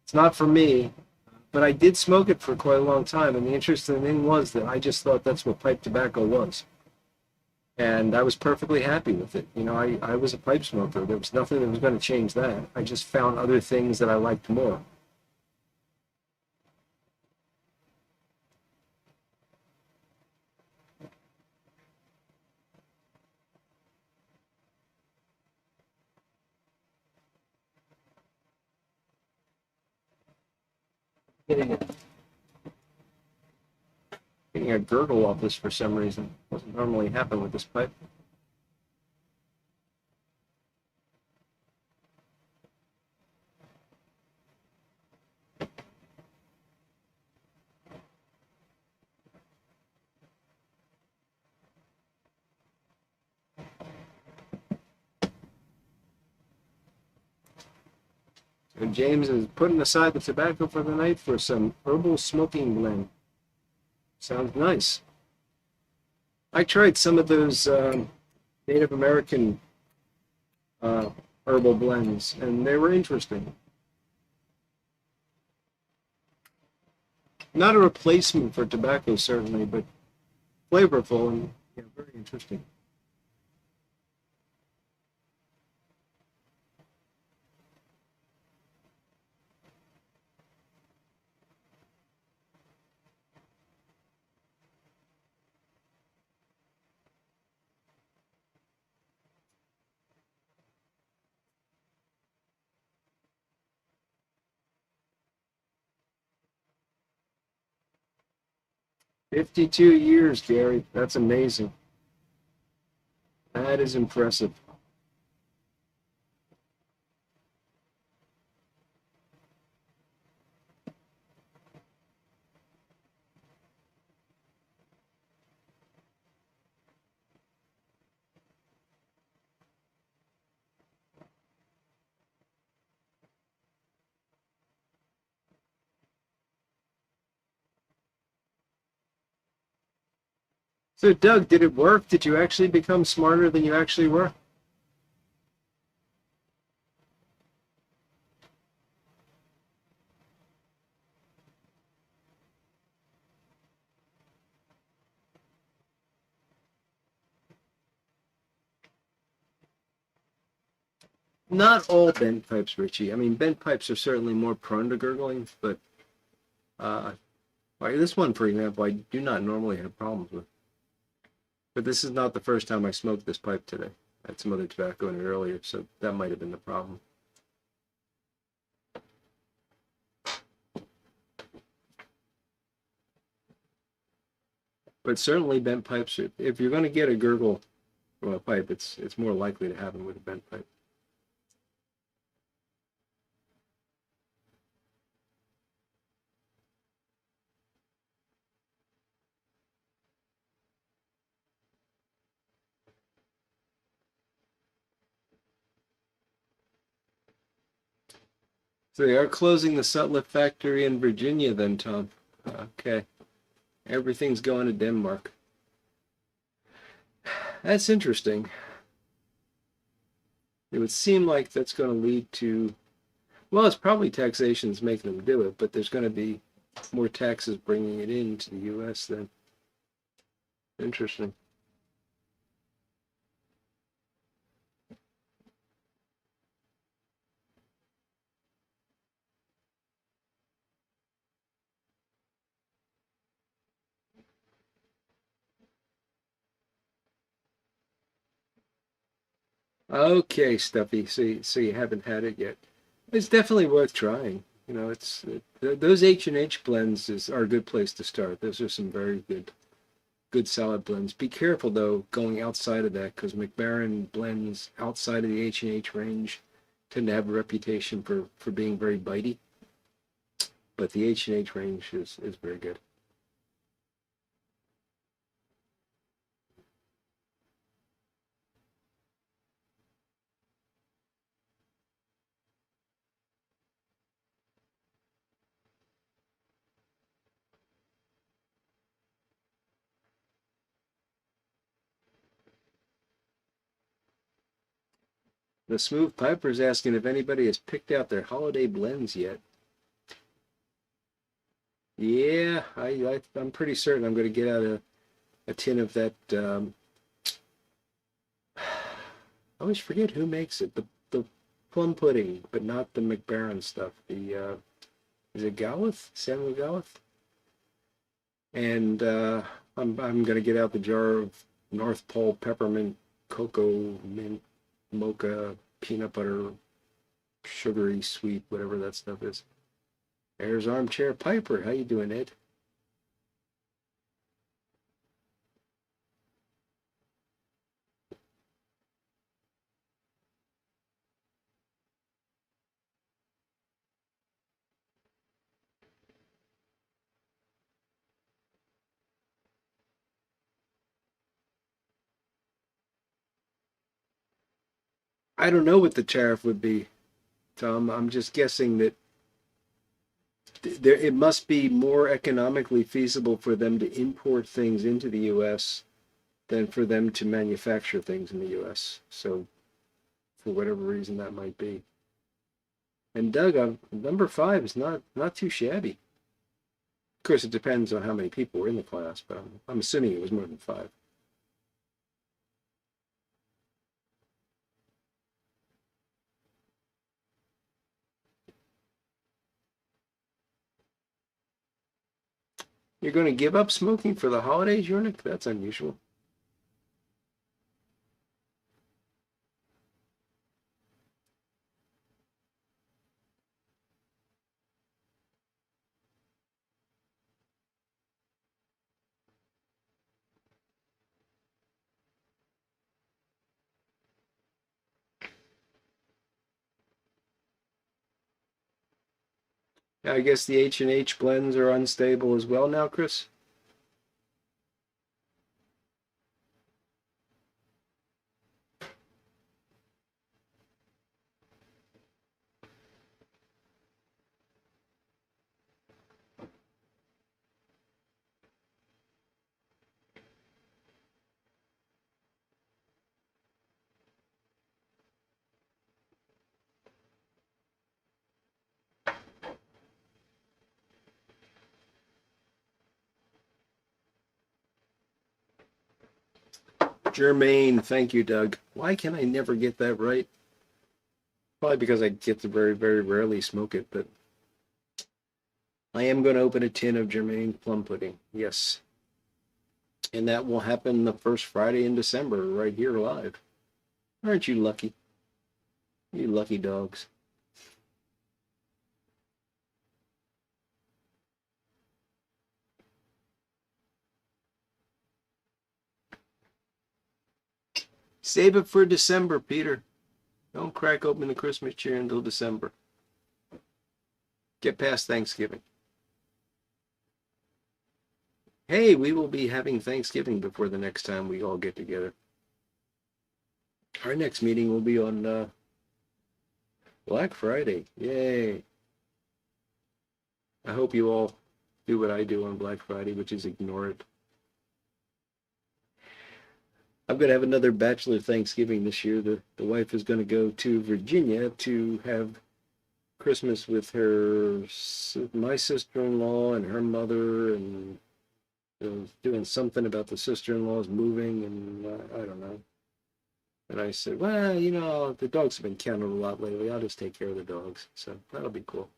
It's not for me, but I did smoke it for quite a long time. And the interesting thing was that I just thought that's what pipe tobacco was. And I was perfectly happy with it. You know, I was a pipe smoker. There was nothing that was going to change that. I just found other things that I liked more. Getting a, getting a gurgle off this for some reason. Doesn't normally happen with this pipe. And James is putting aside the tobacco for the night for some herbal smoking blend. Sounds nice. I tried some of those Native American uh, herbal blends, and they were interesting. Not a replacement for tobacco, certainly, but flavorful and yeah, very interesting. 52 years, Gary. That's amazing. That is impressive. So, Doug, did it work? Did you actually become smarter than you actually were? Not all bent pipes, Richie. I mean, bent pipes are certainly more prone to gurgling, but uh, like this one, for example, I do not normally have problems with. But this is not the first time I smoked this pipe today. I had some other tobacco in it earlier, so that might have been the problem. But certainly bent pipes, if you're going to get a gurgle from a pipe, it's more likely to happen with a bent pipe. So they are closing the Sutliff factory in Virginia then, Tom. Okay. Everything's going to Denmark. That's interesting. It would seem like that's going to lead to, well, it's probably taxation's making them do it, but there's going to be more taxes bringing it into the U.S. then. Interesting. Okay, Stuffy. So you haven't had it yet. It's definitely worth trying. You know, those H&H blends are a good place to start. Those are some very good salad blends. Be careful though going outside of that because McBaron blends outside of the H&H range tend to have a reputation for being very bitey. But the H&H range is very good. The Smooth Piper is asking if anybody has picked out their holiday blends yet. Yeah, I'm pretty certain I'm going to get out a tin of that. I always forget who makes it. The plum pudding, but not the McBaron stuff. The is it Galleth? Samuel Galleth? And I'm going to get out the jar of North Pole peppermint cocoa mint mocha peanut butter sugary sweet whatever that stuff is. There's Armchair Piper. How you doing, Ed? I don't know what the tariff would be, Tom. I'm just guessing that there it must be more economically feasible for them to import things into the U.S. than for them to manufacture things in the U.S. So for whatever reason that might be. And Doug, number 5 is not too shabby. Of course, it depends on how many people were in the class, but I'm assuming it was more than 5. You're going to give up smoking for the holidays, Yornik? That's unusual. I guess the H&H blends are unstable as well now, Chris. Germaine, thank you, Doug. Why can I never get that right? Probably because I get to very rarely smoke it, but I am going to open a tin of Germaine plum pudding. Yes. And that will happen the first Friday in December, right here live. Aren't you lucky? You lucky dogs. Save it for December, Peter. Don't crack open the Christmas cheer until December. Get past Thanksgiving. Hey, we will be having Thanksgiving before the next time we all get together. Our next meeting will be on Black Friday. Yay. I hope you all do what I do on Black Friday, which is ignore it. I'm going to have another bachelor Thanksgiving this year. The wife is going to go to Virginia to have Christmas with my sister-in-law and her mother, and doing something about the sister-in-law's moving, and I don't know. And I said, well, the dogs have been counted a lot lately. I'll just take care of the dogs. So that'll be cool.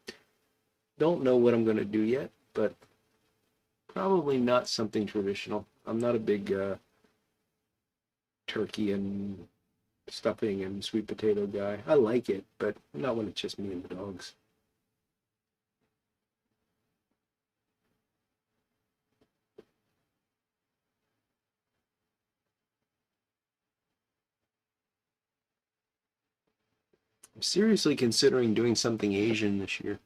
Don't know what I'm going to do yet, but probably not something traditional. I'm not a big turkey and stuffing and sweet potato guy. I like it, but not when it's just me and the dogs. I'm seriously considering doing something Asian this year.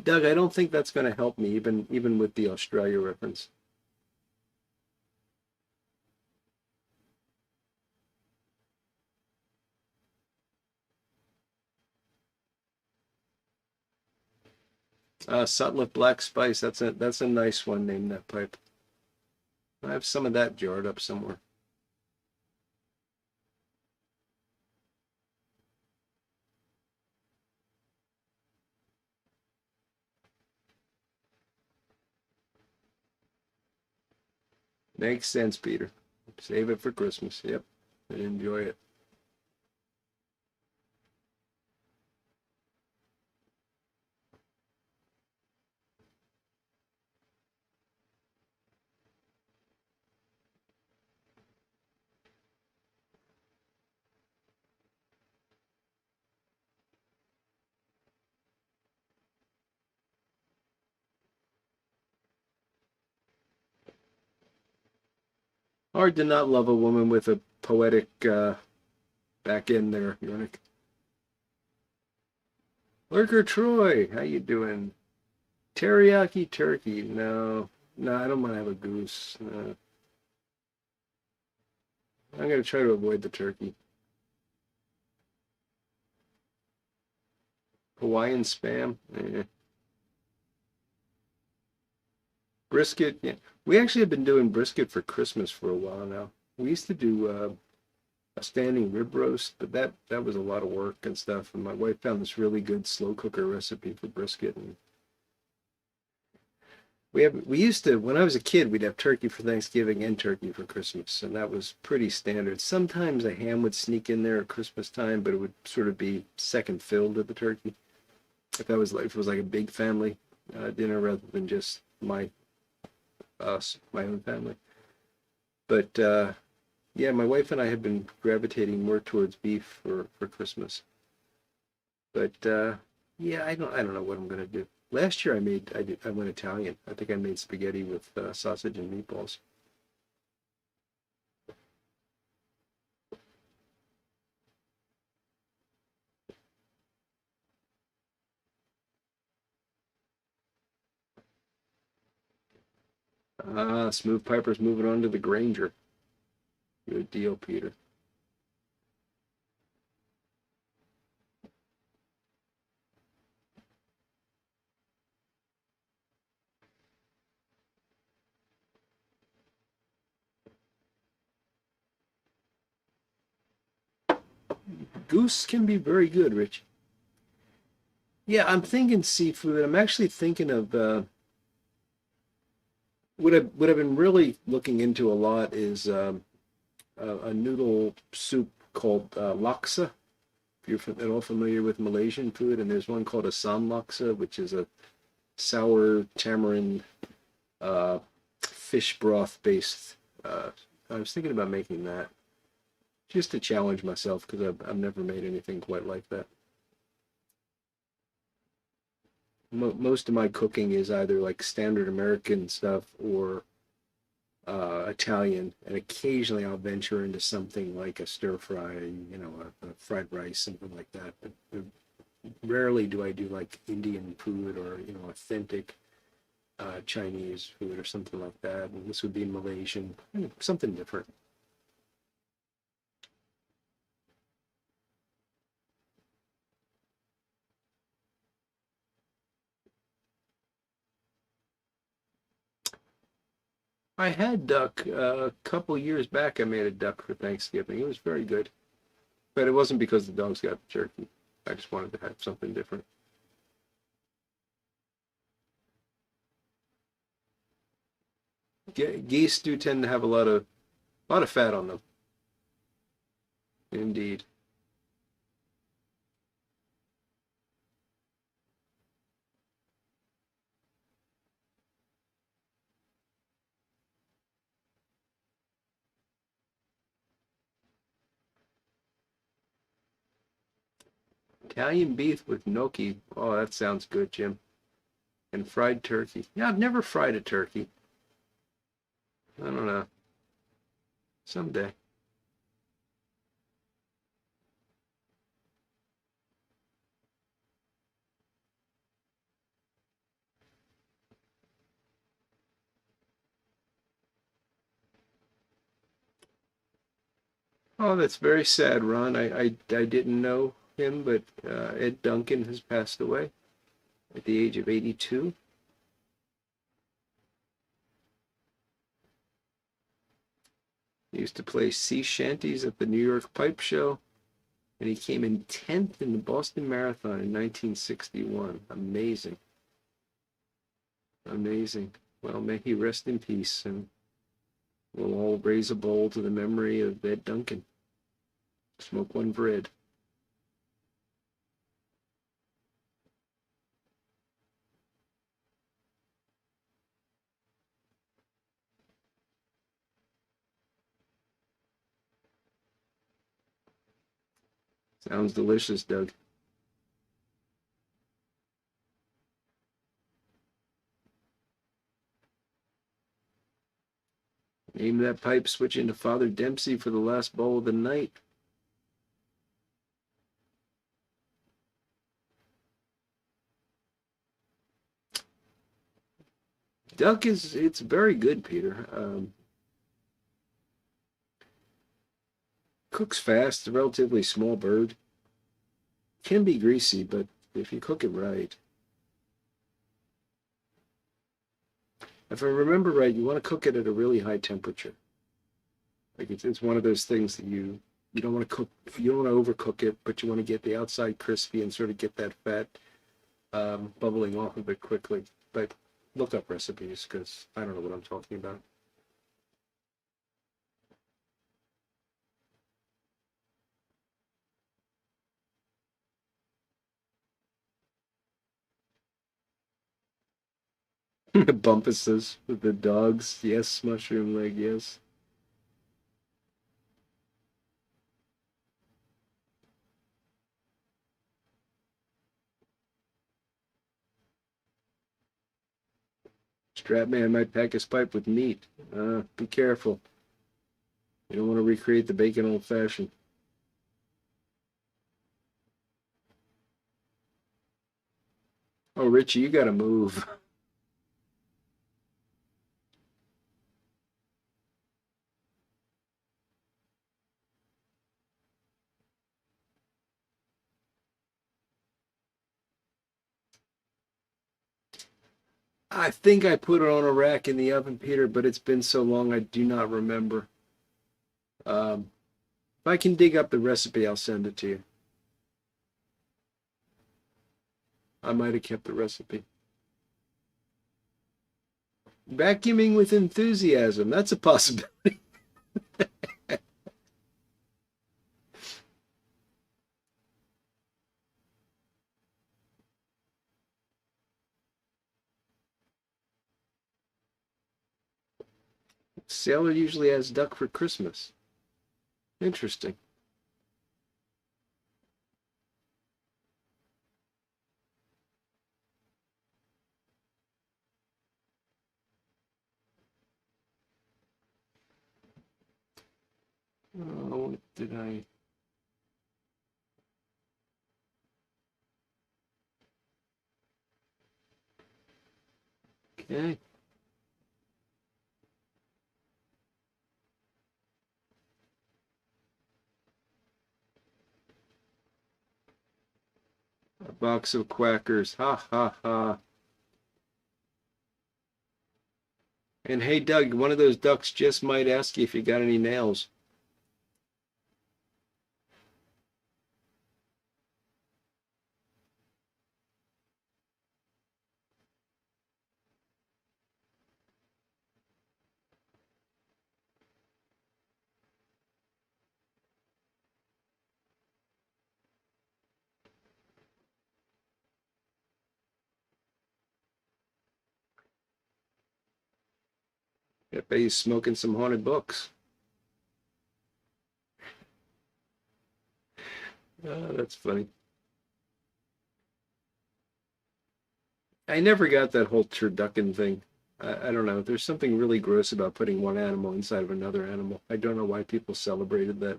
Doug, I don't think that's going to help me, even with the Australia reference. Sutliff Black Spice. That's a nice one. Name that pipe. I have some of that jarred up somewhere. Makes sense, Peter. Save it for Christmas. Yep, and enjoy it. Hard to not love a woman with a poetic back end there, Yornik. Lurker Troy, how you doing? Teriyaki turkey? No, no, I don't want to have a goose. I'm gonna try to avoid the turkey. Hawaiian spam? Brisket? Yeah, we actually have been doing brisket for Christmas for a while now. We used to do a standing rib roast, but that was a lot of work and stuff. And my wife found this really good slow cooker recipe for brisket, and we used to, when I was a kid, we'd have turkey for Thanksgiving and turkey for Christmas, and that was pretty standard. Sometimes a ham would sneak in there at Christmas time, but it would sort of be second fill to the turkey. If it was like a big family dinner rather than just my own family. But yeah, my wife and I have been gravitating more towards beef for Christmas. But yeah, I don't know what I'm gonna do. Last year I went Italian. I think I made spaghetti with sausage and meatballs. Smooth Piper's moving on to the Granger. Good deal, Peter. Goose can be very good, Rich. Yeah, I'm thinking seafood. I'm actually thinking of what I've been really looking into a lot is a noodle soup called laksa. If you're at all familiar with Malaysian food, and there's one called Assam laksa, which is a sour tamarind fish broth based. I was thinking about making that just to challenge myself because I've never made anything quite like that. Most of my cooking is either like standard American stuff or Italian, and occasionally I'll venture into something like a stir fry, a fried rice, something like that. But Rarely do I do like Indian food or authentic Chinese food or something like that. And this would be Malaysian, something different. I had duck a couple years back. I made a duck for Thanksgiving. It was very good, but it wasn't because the dogs got the jerky. I just wanted to have something different. Geese do tend to have a lot of fat on them. Indeed. Italian beef with gnocchi. Oh, that sounds good, Jim. And fried turkey. Yeah, I've never fried a turkey. I don't know. Someday. Oh, that's very sad, Ron. I didn't know him, but Ed Duncan has passed away at the age of 82. He used to play sea shanties at the New York Pipe Show, and he came in 10th in the Boston Marathon in 1961. Amazing. Amazing. Well, may he rest in peace, and we'll all raise a bowl to the memory of Ed Duncan. Smoke one for Ed. Sounds delicious, Doug. Aim that pipe switch into Father Dempsey for the last bowl of the night. Duck it's very good, Peter. Cooks fast, a relatively small bird. Can be greasy, but if you cook it right. If I remember right, you want to cook it at a really high temperature. Like it's one of those things that you don't want to cook, you don't want to overcook it, but you want to get the outside crispy and sort of get that fat bubbling off of it quickly. But look up recipes because I don't know what I'm talking about. Bumpuses with the dogs, yes. Mushroom leg, yes. Strapman might pack his pipe with meat. Be careful. You don't want to recreate the bacon old fashioned. Oh, Richie, you got to move. I think I put it on a rack in the oven, Peter, but it's been so long I do not remember. If I can dig up the recipe, I'll send it to you. I might have kept the recipe. Vacuuming with enthusiasm. That's a possibility. Sailor usually has duck for Christmas. Interesting. Oh, what did I? Okay. A box of quackers. Ha ha ha. And hey, Doug, one of those ducks just might ask you if you got any nails. I bet he's smoking some haunted books. That's funny. I never got that whole turducken thing. I don't know. There's something really gross about putting one animal inside of another animal. I don't know why people celebrated that.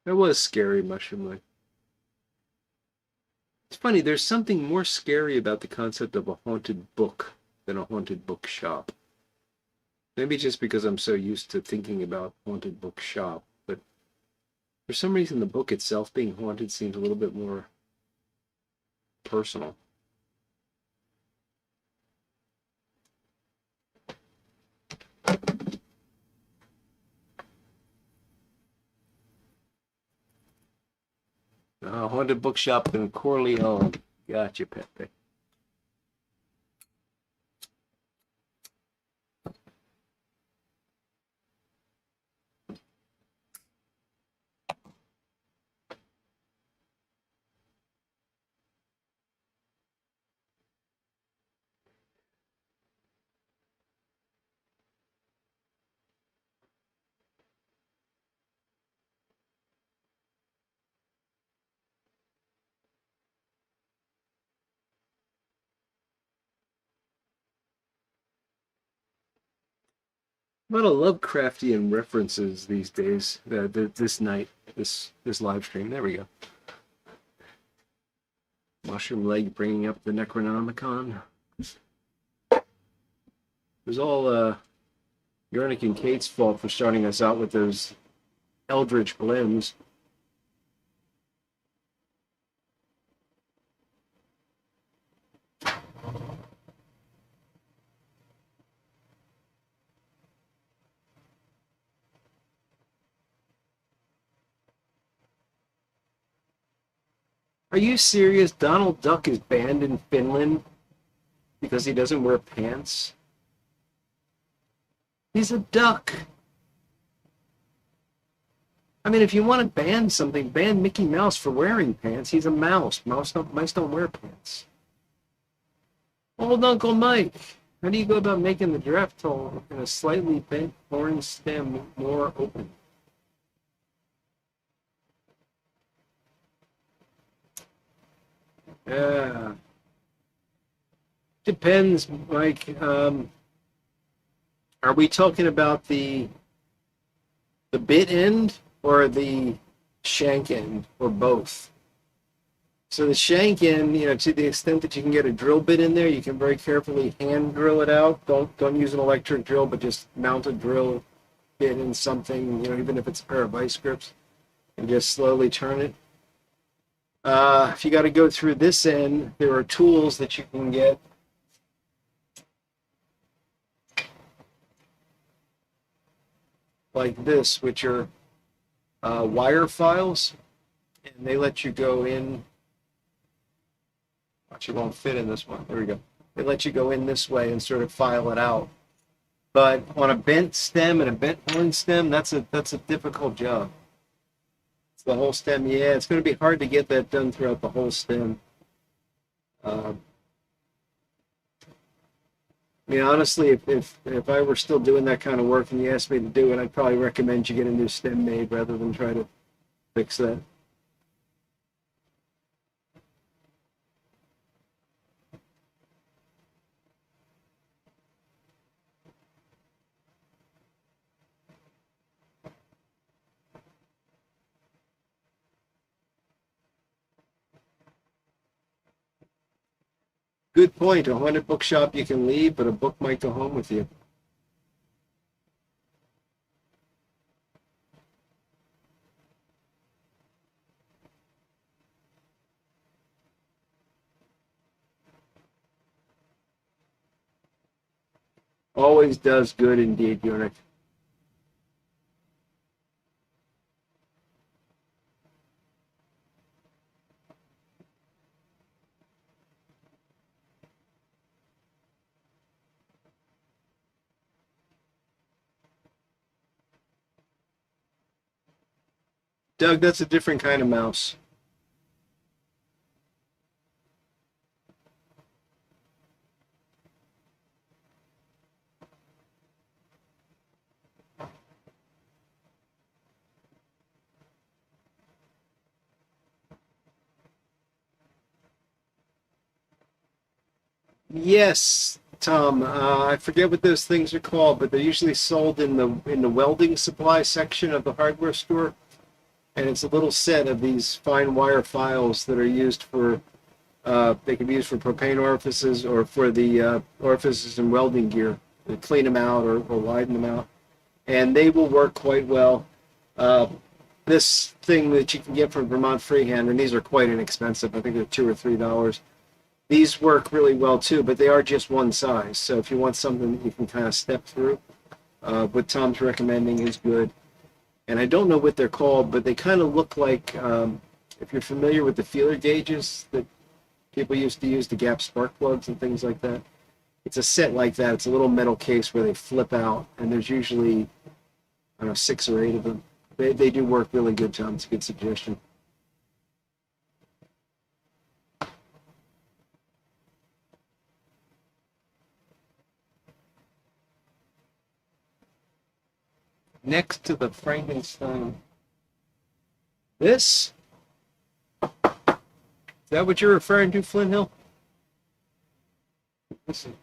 That was scary, Mushroom Lake. It's funny, there's something more scary about the concept of a haunted book than a haunted bookshop. Maybe just because I'm so used to thinking about haunted bookshop, but for some reason the book itself being haunted seems a little bit more personal. Haunted bookshop in Corleone. Gotcha, Pepe. A lot of Lovecraftian references these days. This night, this live stream. There we go. Mushroom Leg bringing up the Necronomicon. It was all Yernick and Kate's fault for starting us out with those eldritch blims. Are you serious? Donald Duck is banned in Finland because he doesn't wear pants? He's a duck. I mean, if you want to ban something, ban Mickey Mouse for wearing pants. He's a mouse. Mice don't wear pants. Old Uncle Mike, how do you go about making the giraffe toe in a slightly bent horn stem more open? Yeah. Depends, Mike. Are we talking about the bit end or the shank end or both? So the shank end, to the extent that you can get a drill bit in there, you can very carefully hand drill it out. Don't use an electric drill, but just mount a drill bit in something, even if it's a pair of vice grips, and just slowly turn it. If you got to go through this end, there are tools that you can get. Like this, which are wire files, and they let you go in. Actually, won't fit in this one. There we go. They let you go in this way and sort of file it out. But on a bent stem and a bent horn stem, that's a difficult job. It's the whole stem. Yeah, it's going to be hard to get that done throughout the whole stem. I mean, honestly, if I were still doing that kind of work and you asked me to do it, I'd probably recommend you get a new stem made rather than try to fix that. Good point. A haunted bookshop you can leave, but a book might go home with you. Always does good indeed, Yorick. Doug, that's a different kind of mouse. Yes, Tom. I forget what those things are called, but they're usually sold in the welding supply section of the hardware store. And it's a little set of these fine wire files that are used for they can be used for propane orifices or for the orifices in welding gear to clean them out or widen them out. And they will work quite well. Uh, this thing that you can get from Vermont Freehand, and these are quite inexpensive. I think they're $2 or $3. These work really well too, but they are just one size. So if you want something that you can kind of step through, what Tom's recommending is good. And I don't know what they're called, but they kind of look like, if you're familiar with the feeler gauges that people used to use to gap spark plugs and things like that. It's a set like that. It's a little metal case where they flip out, and there's usually, I don't know, 6 or 8 of them. They do work really good, Tom. It's a good suggestion. Next to the Frankenstein. This? Is that what you're referring to, Flint Hill? Listen.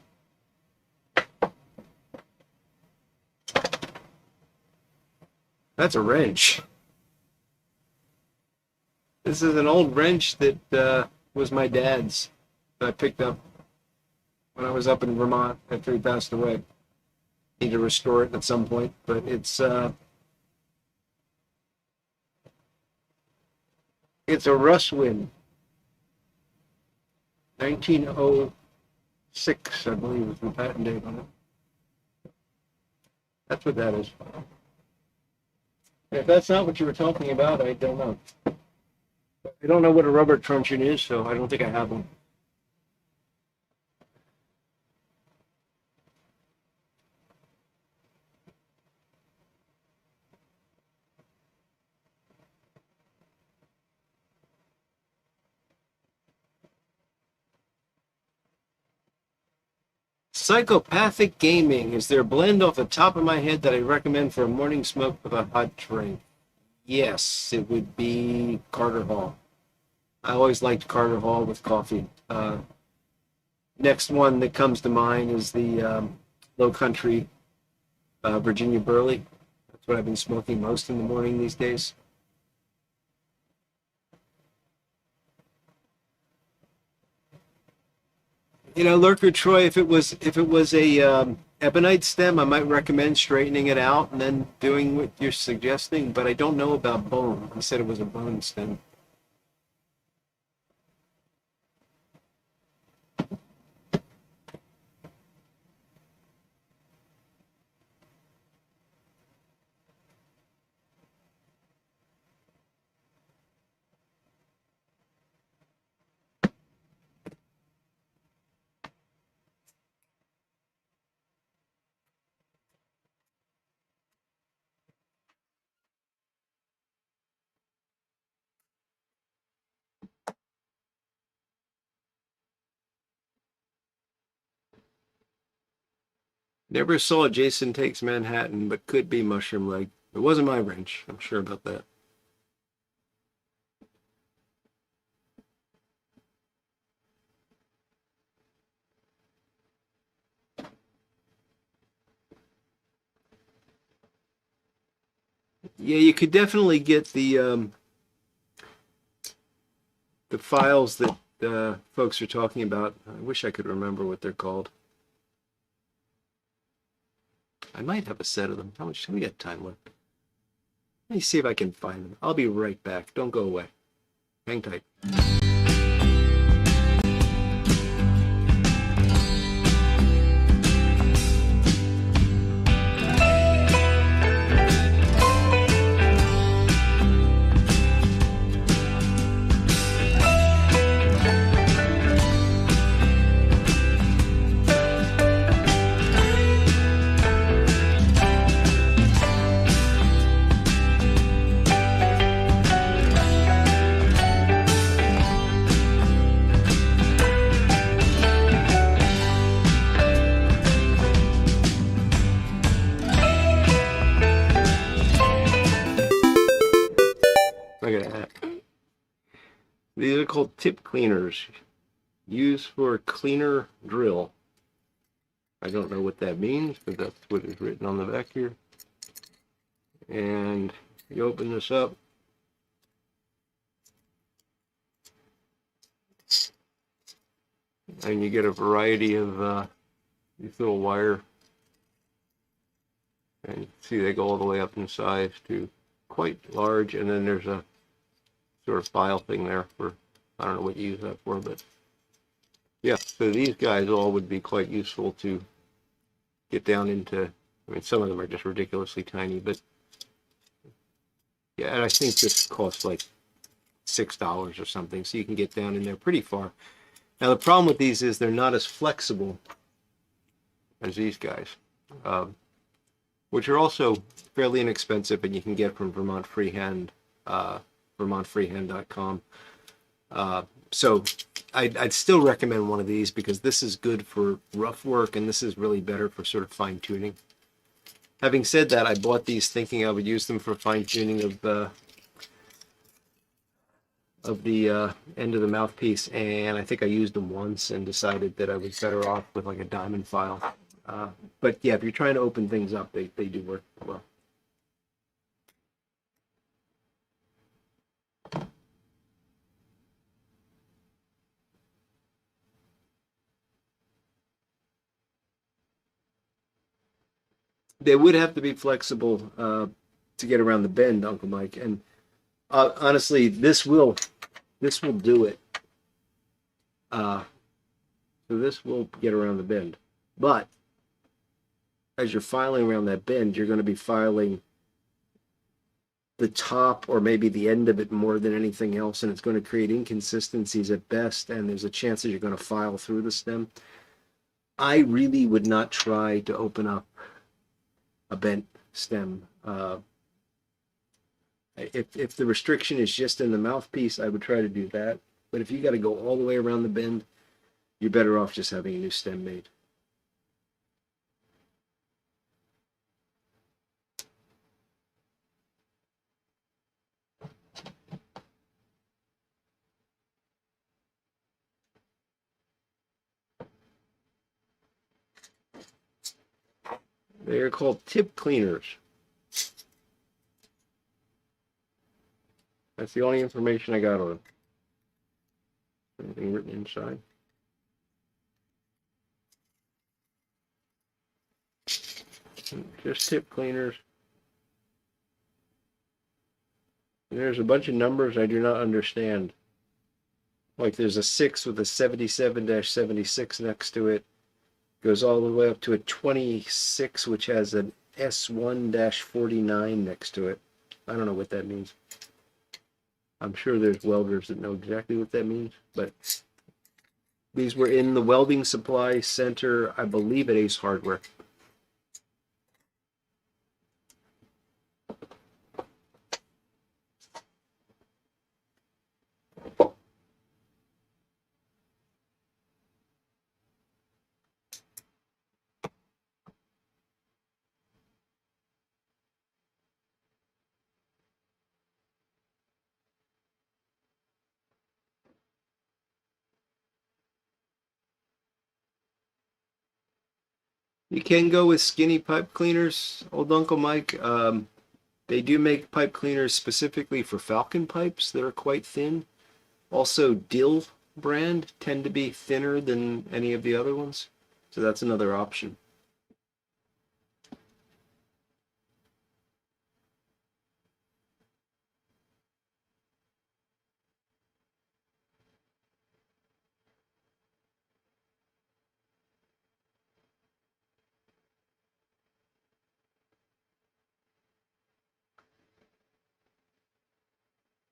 That's a wrench. This is an old wrench that was my dad's that I picked up when I was up in Vermont after he passed away. Need to restore it at some point, but it's a Russwin, 1906, I believe, is the patent date on it. That's what that is. If that's not what you were talking about, I don't know. I don't know what a rubber truncheon is, so I don't think I have one. Psychopathic Gaming. Is there a blend off the top of my head that I recommend for a morning smoke with a hot drink? Yes, it would be Carter Hall. I always liked Carter Hall with coffee. Next one that comes to mind is the Low Country Virginia Burley. That's what I've been smoking most in the morning these days. You know, Lurker Troy, if it was a ebonite stem, I might recommend straightening it out and then doing what you're suggesting. But I don't know about bone. He said it was a bone stem. Never saw Jason Takes Manhattan, but could be Mushroom Leg. It wasn't my wrench. I'm sure about that. Yeah, you could definitely get the files that folks are talking about. I wish I could remember what they're called. I might have a set of them. How much do we got time left? Let me see if I can find them. I'll be right back. Don't go away. Hang tight. Look at that. These are called tip cleaners, used for a cleaner drill. I don't know what that means, but that's what is written on the back here. And you open this up. And you get a variety of these little wire. And you can see they go all the way up in size to quite large. And then there's a sort of file thing there for, I don't know what you use that for, but yeah, so these guys all would be quite useful to get down into. I mean, some of them are just ridiculously tiny, but yeah, and I think this costs like $6 or something, so you can get down in there pretty far. Now the problem with these is they're not as flexible as these guys, which are also fairly inexpensive, and you can get from Vermont Freehand, vermontfreehand.com. So I'd still recommend one of these, because this is good for rough work, and this is really better for sort of fine tuning. Having said that, I bought these thinking I would use them for fine tuning of the end of the mouthpiece, and I think I used them once and decided that I was better off with like a diamond file. But yeah, if you're trying to open things up, they do work well. They would have to be flexible to get around the bend, Uncle Mike. And honestly, this will do it. So this will get around the bend. But as you're filing around that bend, you're going to be filing the top or maybe the end of it more than anything else, and it's going to create inconsistencies at best, and there's a chance that you're going to file through the stem. I really would not try to open up a bent stem. If the restriction is just in the mouthpiece, I would try to do that. But if you got to go all the way around the bend, you're better off just having a new stem made. They are called tip cleaners. That's the only information I got on them. Anything written inside? Just tip cleaners. And there's a bunch of numbers I do not understand. Like there's a 6 with a 77-76 next to it. Goes all the way up to a 26, which has an S1-49 next to it. I don't know what that means. I'm sure there's welders that know exactly what that means, but these were in the welding supply center, I believe at Ace Hardware. You can go with skinny pipe cleaners, old Uncle Mike. They do make pipe cleaners specifically for falcon pipes that are quite thin. Also dill brand tend to be thinner than any of the other ones, so that's another option.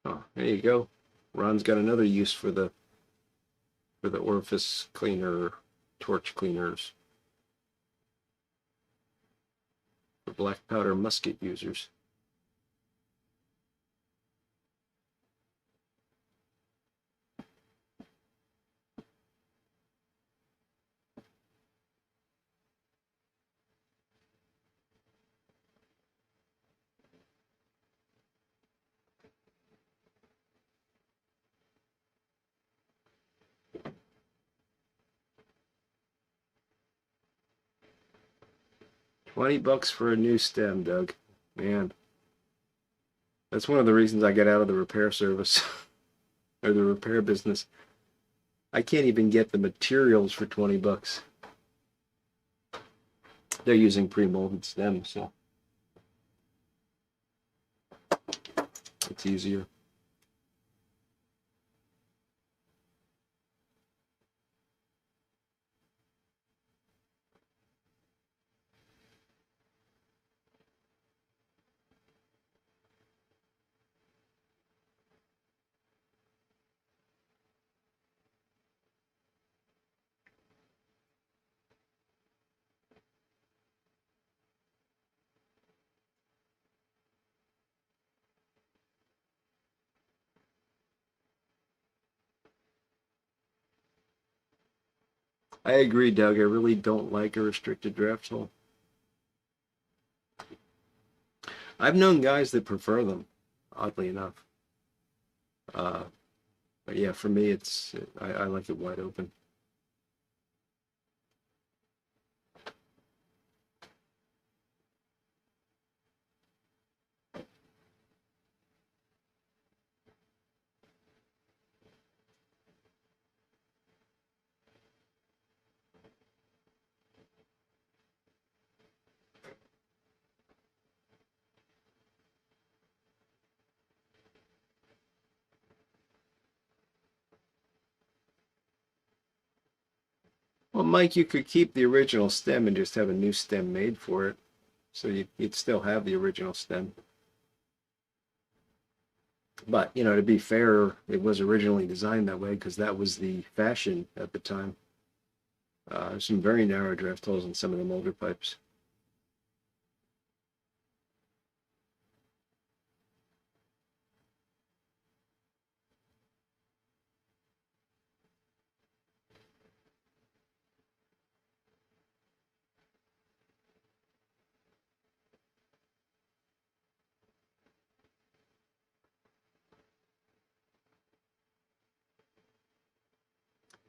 Oh, there you go. Ron's got another use for the orifice cleaner, torch cleaners for black powder musket users. $20 for a new stem, Doug. Man, that's one of the reasons I get out of the repair service or the repair business. I can't even get the materials for $20. They're using pre-molded stems, so it's easier. I agree, Doug. I really don't like a restricted draft hole. I've known guys that prefer them, oddly enough. But yeah, for me, I like it wide open. Well, Mike, you could keep the original stem and just have a new stem made for it, so you'd still have the original stem. But, you know, to be fair, it was originally designed that way because that was the fashion at the time. Some very narrow draft holes in some of the molder pipes.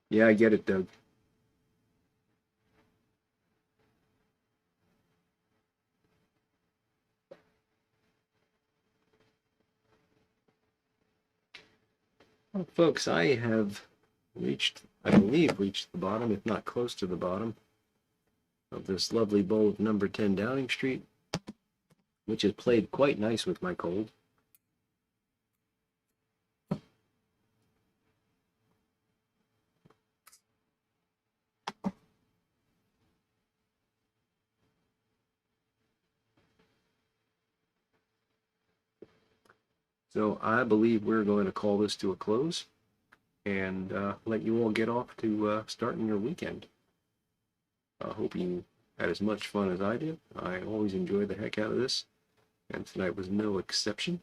Yeah, I get it, Doug. Well, folks, I have reached, I believe, reached the bottom, if not close to the bottom, of this lovely bowl of number 10 Downing Street, which has played quite nice with my cold. So I believe we're going to call this to a close and let you all get off to starting your weekend. I hope you had as much fun as I did. I always enjoy the heck out of this, and tonight was no exception.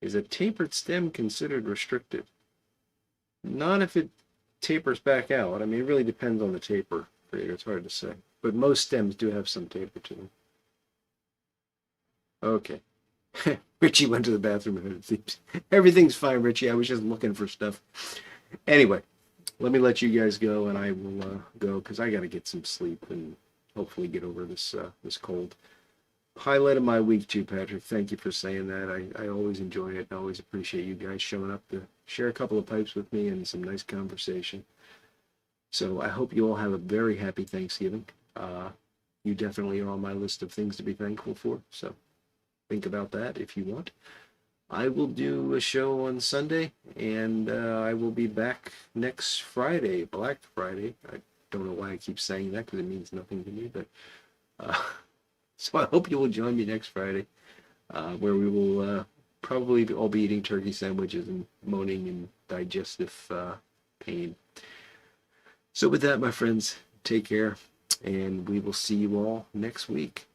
Is a tapered stem considered restricted? Not if it tapers back out. I mean, it really depends on the taper. It's hard to say. But most stems do have some taper to them. Okay. Richie went to the bathroom and it seems everything's fine, Richie. I was just looking for stuff. Anyway, let me let you guys go, and I will go because I got to get some sleep and hopefully get over this this cold. highlight of my week too, Patrick. Thank you for saying that. I always enjoy it. I always appreciate you guys showing up to share a couple of pipes with me and some nice conversation. So I hope you all have a very happy Thanksgiving. You definitely are on my list of things to be thankful for. So think about that if you want. I will do a show on Sunday, and I will be back next Friday, Black Friday. I don't know why I keep saying that because it means nothing to me, but uh, so I hope you will join me next Friday, where we will probably all be eating turkey sandwiches and moaning in digestive pain. So with that, my friends, take care, and we will see you all next week.